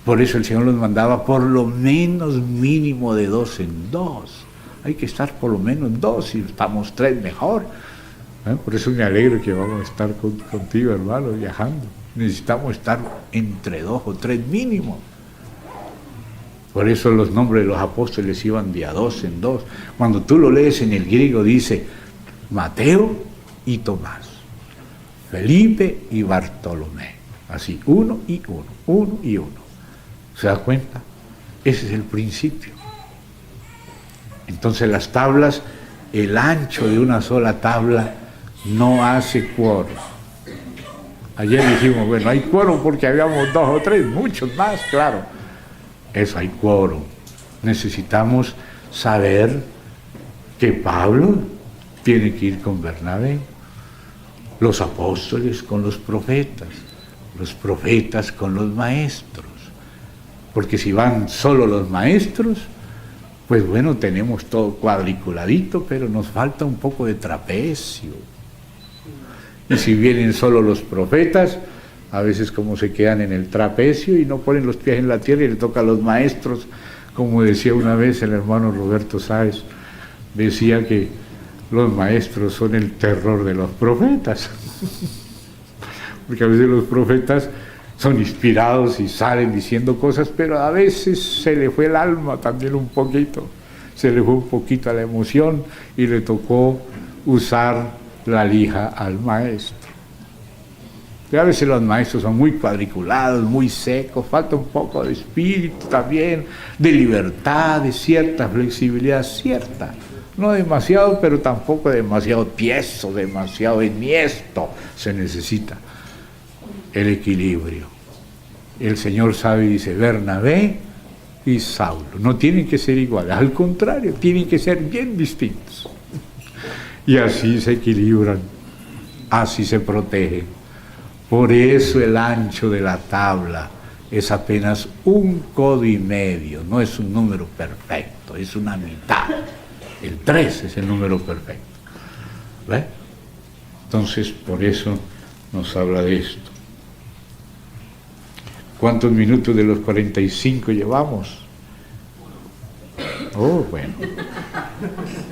Por eso el Señor nos mandaba por lo menos mínimo de 2 en 2. Hay que estar por lo menos 2, si estamos 3 mejor. Por eso me alegro que vamos a estar contigo, hermano, viajando. Necesitamos estar entre 2 o 3 mínimo. Por eso los nombres de los apóstoles iban de a 2 en 2. Cuando tú lo lees en el griego dice Mateo y Tomás, Felipe y Bartolomé. Así, 1 y 1, 1 y 1. ¿Se da cuenta? Ese es el principio. Entonces las tablas, el ancho de una sola tabla no hace quórum. Ayer dijimos, bueno, hay quórum porque habíamos 2 o 3, muchos más, claro. Eso hay quórum. Necesitamos saber que Pablo tiene que ir con Bernabé, los apóstoles con los profetas con los maestros. Porque si van solo los maestros, pues bueno, tenemos todo cuadriculadito, pero nos falta un poco de trapecio. Y si vienen solo los profetas, a veces como se quedan en el trapecio y no ponen los pies en la tierra y le toca a los maestros, como decía una vez el hermano Roberto Sáez, decía que los maestros son el terror de los profetas. Porque a veces los profetas son inspirados y salen diciendo cosas, pero a veces se le fue el alma también un poquito, se le fue un poquito a la emoción y le tocó usar la lija al maestro. Y a veces los maestros son muy cuadriculados, muy secos, falta un poco de espíritu también, de libertad, de cierta flexibilidad, cierta, no demasiado, pero tampoco demasiado tieso, demasiado enhiesto, se necesita el equilibrio. El Señor sabe y dice, Bernabé y Saulo no tienen que ser iguales, al contrario, tienen que ser bien distintos. Y así se equilibran, así se protegen. Por eso el ancho de la tabla es apenas 1 codo y medio, no es un número perfecto, es una mitad. El 3 es el número perfecto. ¿Ve? Entonces, por eso nos habla de esto. ¿Cuántos minutos de los 45 llevamos? Oh, bueno.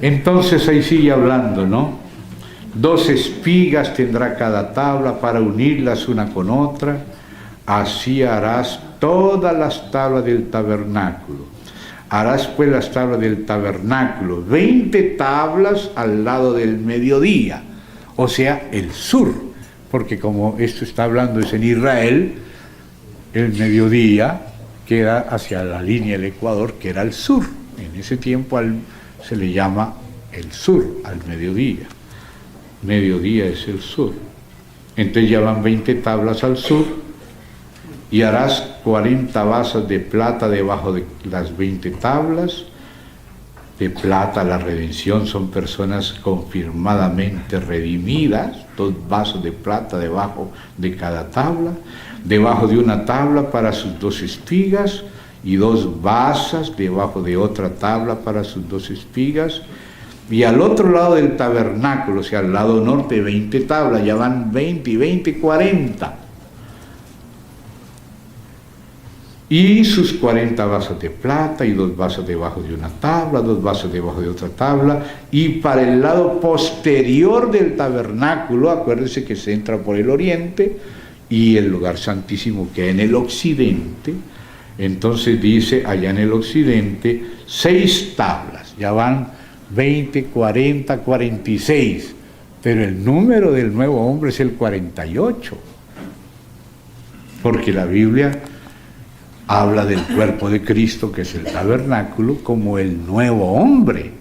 Entonces ahí sigue hablando, ¿no? 2 espigas tendrá cada tabla para unirlas una con otra. Así harás todas las tablas del tabernáculo. Harás pues las tablas del tabernáculo, 20 tablas al lado del mediodía, o sea, el sur, porque como esto está hablando es en Israel, el mediodía queda hacia la línea del Ecuador, que era el sur. En ese tiempo se le llama el sur, al mediodía. Mediodía es el sur. Entonces ya van 20 tablas al sur y harás 40 basas de plata debajo de las 20 tablas. De plata, la redención, son personas confirmadamente redimidas, 2 vasos de plata debajo de cada tabla, debajo de una tabla para sus 2 espigas y 2 basas debajo de otra tabla para sus 2 espigas, y al otro lado del tabernáculo, o sea, al lado norte, 20 tablas, ya van 20 y 20, 40. Y sus 40 vasos de plata y 2 vasos debajo de una tabla, 2 vasos debajo de otra tabla, y para el lado posterior del tabernáculo, acuérdense que se entra por el oriente y el lugar santísimo queda en el occidente, Entonces dice allá en el occidente 6 tablas, ya van 20, 40, 46, pero el número del nuevo hombre es el 48, porque la Biblia habla del cuerpo de Cristo, que es el tabernáculo, como el nuevo hombre.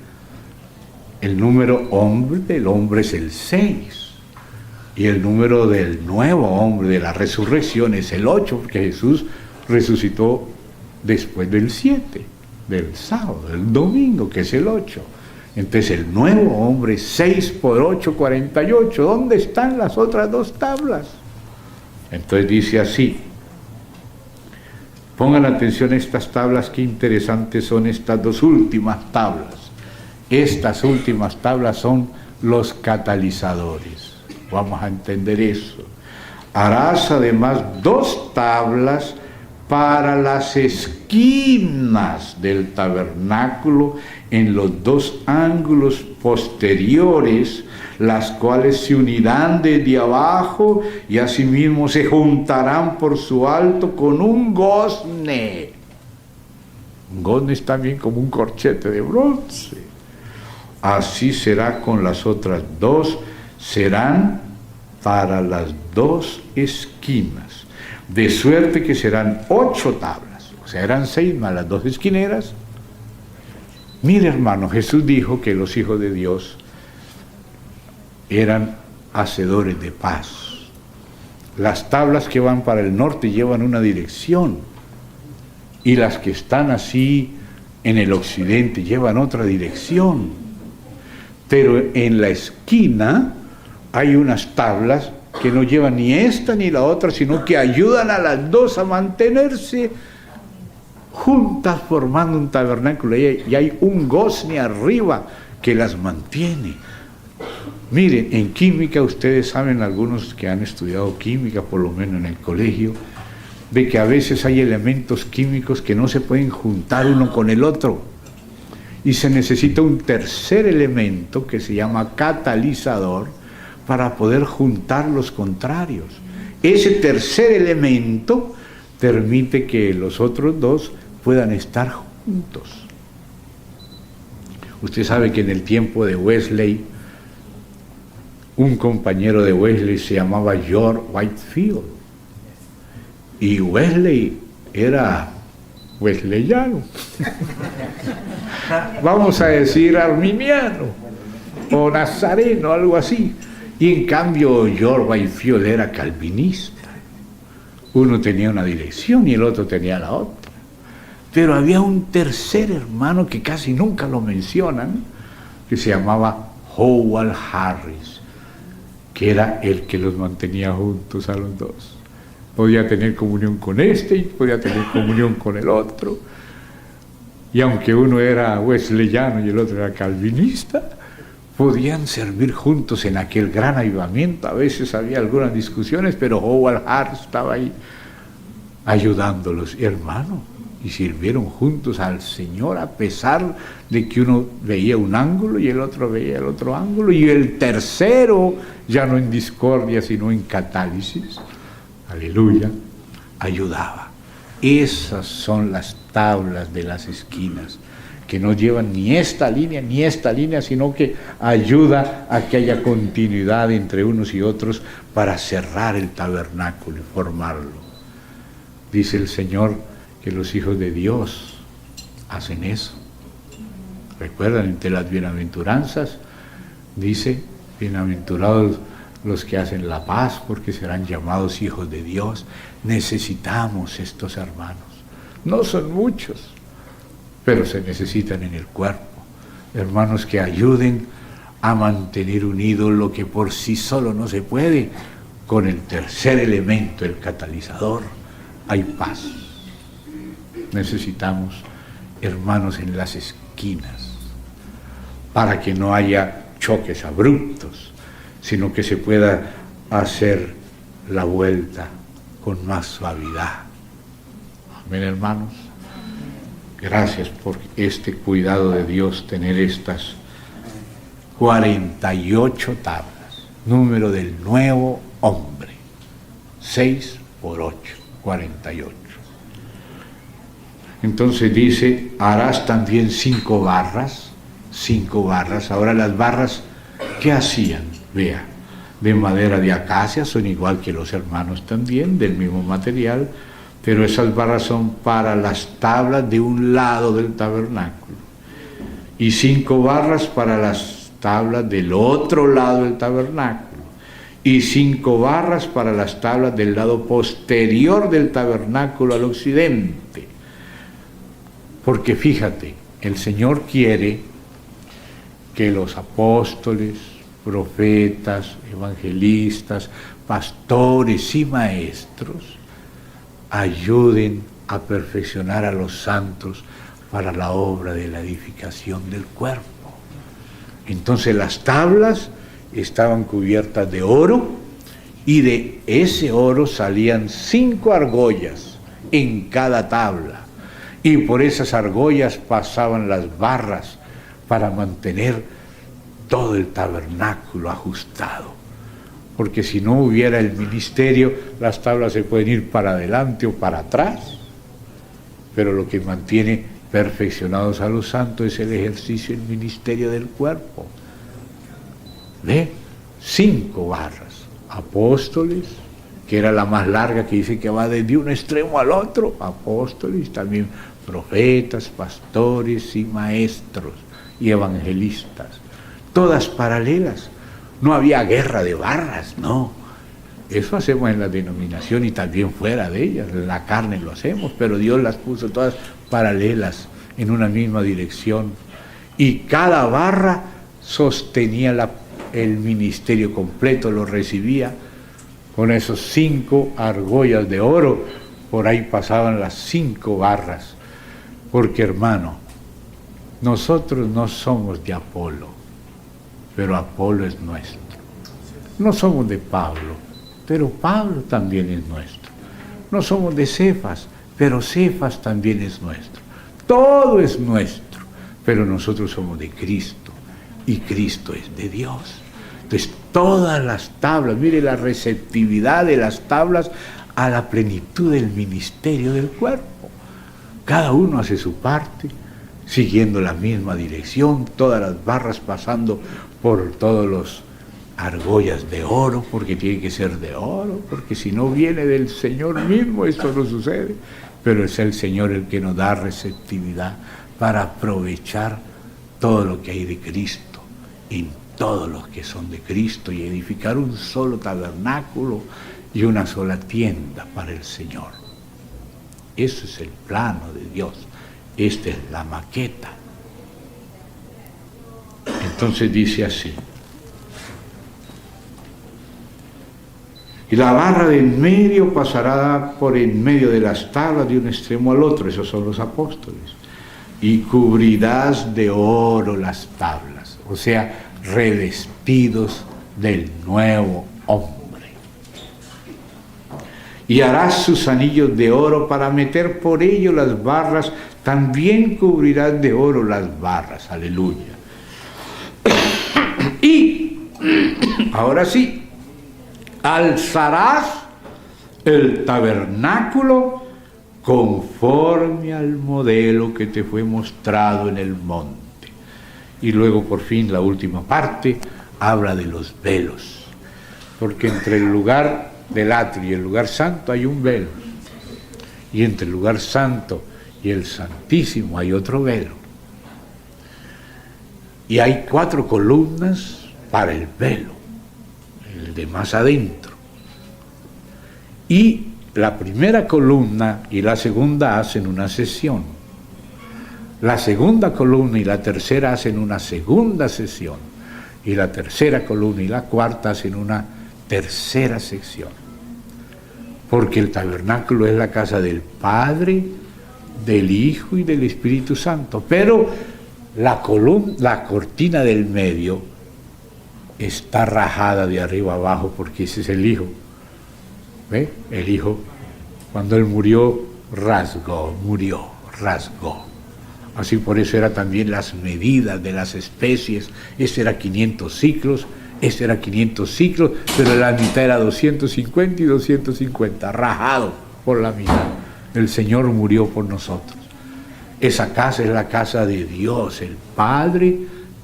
El número hombre del hombre es el 6, y el número del nuevo hombre de la resurrección es el 8, porque Jesús resucitó después del 7, del sábado, del domingo, que es el 8. Entonces el nuevo hombre, 6 por 8, 48. ¿Dónde están las otras 2 tablas? Entonces dice así. Pongan atención a estas tablas, qué interesantes son estas 2 últimas tablas. Estas últimas tablas son los catalizadores. Vamos a entender eso. Harás además 2 tablas para las esquinas del tabernáculo en los 2 ángulos posteriores, las cuales se unirán desde abajo y asimismo se juntarán por su alto con un gozne. Un gozne es también como un corchete de bronce. Así será con las otras 2, serán para las 2 esquinas, de suerte que serán 8 tablas, o sea, eran 6 más las 2 esquineras. Mire, hermano, Jesús dijo que los hijos de Dios eran hacedores de paz. Las tablas que van para el norte llevan una dirección, y las que están así en el occidente llevan otra dirección. Pero en la esquina hay unas ablas que no llevan ni esta ni la otra, sino que ayudan a las 2 a mantenerse juntas formando un tabernáculo, y hay un gozne arriba que las mantiene. Miren, en química, ustedes saben, algunos que han estudiado química, por lo menos en el colegio, de que a veces hay elementos químicos que no se pueden juntar uno con el otro, y se necesita un tercer elemento que se llama catalizador para poder juntar los contrarios. Ese tercer elemento permite que los otros 2 puedan estar juntos. Usted sabe que en el tiempo de Wesley, un compañero de Wesley se llamaba George Whitefield, y Wesley era wesleyano, vamos a decir arminiano o nazareno, algo así, y en cambio George Whitefield era calvinista. Uno tenía una dirección y el otro tenía la otra. Pero había un tercer hermano que casi nunca lo mencionan, que se llamaba Howard Harris, que era el que los mantenía juntos a los 2. Podía tener comunión con este y podía tener comunión con el otro. Y aunque uno era wesleyano y el otro era calvinista, podían servir juntos en aquel gran avivamiento. A veces había algunas discusiones, pero Howard Harris estaba ahí ayudándolos, hermano. Y sirvieron juntos al Señor, a pesar de que uno veía un ángulo y el otro veía el otro ángulo, y el tercero, ya no en discordia, sino en catálisis, aleluya, ayudaba. Esas son las tablas de las esquinas, que no llevan ni esta línea, sino que ayuda a que haya continuidad entre unos y otros para cerrar el tabernáculo y formarlo. Dice el Señor que los hijos de Dios hacen eso. ¿Recuerdan? Entre las bienaventuranzas dice: bienaventurados los que hacen la paz, porque serán llamados hijos de Dios. Necesitamos estos hermanos. No son muchos, pero se necesitan en el cuerpo. Hermanos que ayuden a mantener unido lo que por sí solo no se puede. Con el tercer elemento, el catalizador, hay paz. Necesitamos hermanos en las esquinas para que no haya choques abruptos, sino que se pueda hacer la vuelta con más suavidad. Amén, hermanos. Gracias por este cuidado de Dios, tener estas 48 tablas, número del nuevo hombre, 6 por 8, 48. Entonces dice, harás también 5 barras, 5 barras. Ahora las barras, ¿qué hacían? Vea, de madera de acacia, son igual que los hermanos también, del mismo material, pero esas barras son para las tablas de un lado del tabernáculo, y 5 barras para las tablas del otro lado del tabernáculo, y 5 barras para las tablas del lado posterior del tabernáculo al occidente. Porque fíjate, el Señor quiere que los apóstoles, profetas, evangelistas, pastores y maestros ayuden a perfeccionar a los santos para la obra de la edificación del cuerpo. Entonces las tablas estaban cubiertas de oro, y de ese oro salían 5 argollas en cada tabla, y por esas argollas pasaban las barras para mantener todo el tabernáculo ajustado. Porque si no hubiera el ministerio, las tablas se pueden ir para adelante o para atrás, pero lo que mantiene perfeccionados a los santos es el ejercicio del ministerio del cuerpo. ¿Ve? 5 barras. Apóstoles, que era la más larga, que dice que va desde un extremo al otro. Apóstoles, también profetas, pastores y maestros y evangelistas. Todas paralelas. No había guerra de barras, no. Eso hacemos en la denominación y también fuera de ellas. En la carne lo hacemos, pero Dios las puso todas paralelas en una misma dirección. Y cada barra sostenía el ministerio completo, lo recibía con esos 5 argollas de oro. Por ahí pasaban las 5 barras. Porque, hermano, nosotros no somos de Apolo, pero Apolo es nuestro. No somos de Pablo, pero Pablo también es nuestro. No somos de Cefas, pero Cefas también es nuestro. Todo es nuestro, pero nosotros somos de Cristo, y Cristo es de Dios. Entonces, todas las tablas, mire la receptividad de las tablas a la plenitud del ministerio del cuerpo. Cada uno hace su parte, siguiendo la misma dirección, todas las barras pasando por todos los argollas de oro, porque tiene que ser de oro, porque si no viene del Señor mismo, esto no sucede. Pero es el Señor el que nos da receptividad para aprovechar todo lo que hay de Cristo en todos los que son de Cristo, y edificar un solo tabernáculo y una sola tienda para el Señor. Eso es el plano de Dios. Esta es la maqueta. Entonces dice así: y la barra de en medio pasará por en medio de las tablas de un extremo al otro. Esos son los apóstoles. Y cubrirás de oro las tablas, o sea, revestidos del nuevo hombre. Y harás sus anillos de oro para meter por ello las barras. También cubrirás de oro las barras. Aleluya. Y ahora sí, alzarás el tabernáculo conforme al modelo que te fue mostrado en el monte. Y luego, por fin, la última parte habla de los velos, porque entre el lugar del atrio y el lugar santo hay un velo, y entre el lugar santo y el santísimo hay otro velo, y hay 4 columnas para el velo, el de más adentro, y la primera columna y la segunda hacen una sesión, la segunda columna y la tercera hacen una segunda sesión, y la tercera columna y la cuarta hacen una tercera sección, porque el tabernáculo es la casa del Padre, del Hijo y del Espíritu Santo, pero la cortina del medio está rajada de arriba abajo, porque ese es el Hijo. ¿Ve? El Hijo, cuando Él murió, rasgó. Así, por eso era también las medidas de las especies. Este era 500 ciclos, este era 500 ciclos, pero la mitad era 250 y 250, rajado por la mitad. El Señor murió por nosotros. Esa casa es la casa de Dios, el Padre,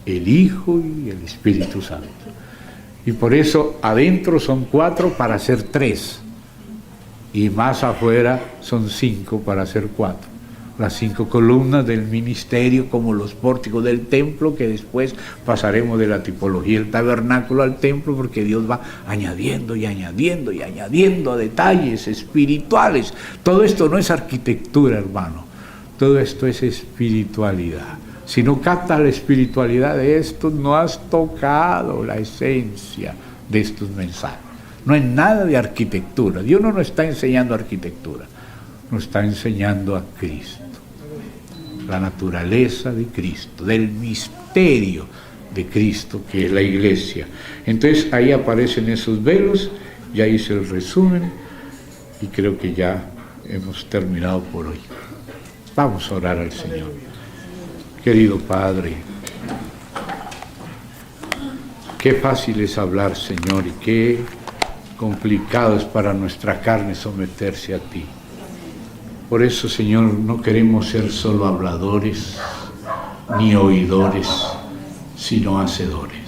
el Hijo y el Espíritu Santo. Y por eso adentro son 4 para hacer 3. Y más afuera son 5 para hacer 4. Las 5 columnas del ministerio, como los pórticos del templo, que después pasaremos de la tipología del tabernáculo al templo, porque Dios va añadiendo y añadiendo y añadiendo detalles espirituales. Todo esto no es arquitectura, hermano. Todo esto es espiritualidad. Si no captas la espiritualidad de esto, no has tocado la esencia de estos mensajes. No es nada de arquitectura. Dios no nos está enseñando arquitectura, nos está enseñando a Cristo, la naturaleza de Cristo, del misterio de Cristo, que es la iglesia. Entonces ahí aparecen esos velos, ya hice el resumen y creo que ya hemos terminado por hoy. Vamos a orar al Señor. Querido Padre, qué fácil es hablar, Señor, y qué complicado es para nuestra carne someterse a ti. Por eso, Señor, no queremos ser solo habladores ni oidores, sino hacedores.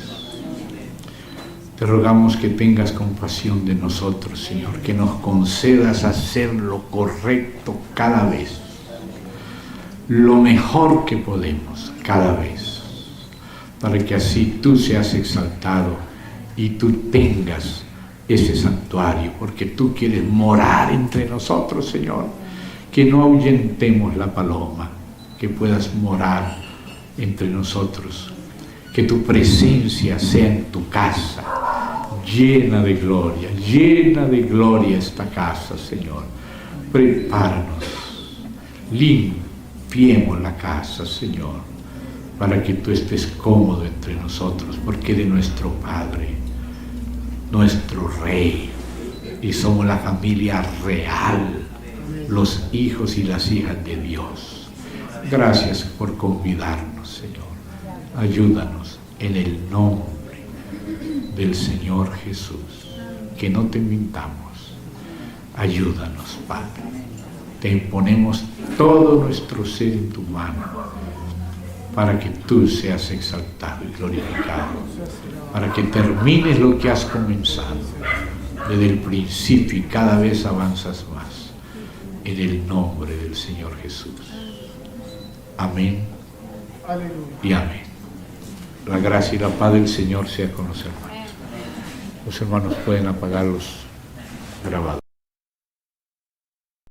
Te rogamos que tengas compasión de nosotros, Señor, que nos concedas hacer lo correcto cada vez, lo mejor que podemos cada vez, para que así tú seas exaltado y tú tengas ese santuario, porque tú quieres morar entre nosotros, Señor. Que no ahuyentemos la paloma, que puedas morar entre nosotros, que tu presencia sea en tu casa, llena de gloria esta casa, Señor. Prepáranos, limpiemos la casa, Señor, para que tú estés cómodo entre nosotros, porque eres nuestro Padre, nuestro Rey, y somos la familia real, los hijos y las hijas de Dios. Gracias por convidarnos, Señor. Ayúdanos en el nombre del Señor Jesús, que no te mintamos. Ayúdanos, Padre. Te ponemos todo nuestro ser en tu mano, para que tú seas exaltado y glorificado, para que termines lo que has comenzado desde el principio y cada vez avanzas más. En el nombre del Señor Jesús. Amén. Y amén. La gracia y la paz del Señor sea con los hermanos. Los hermanos pueden apagar los grabados.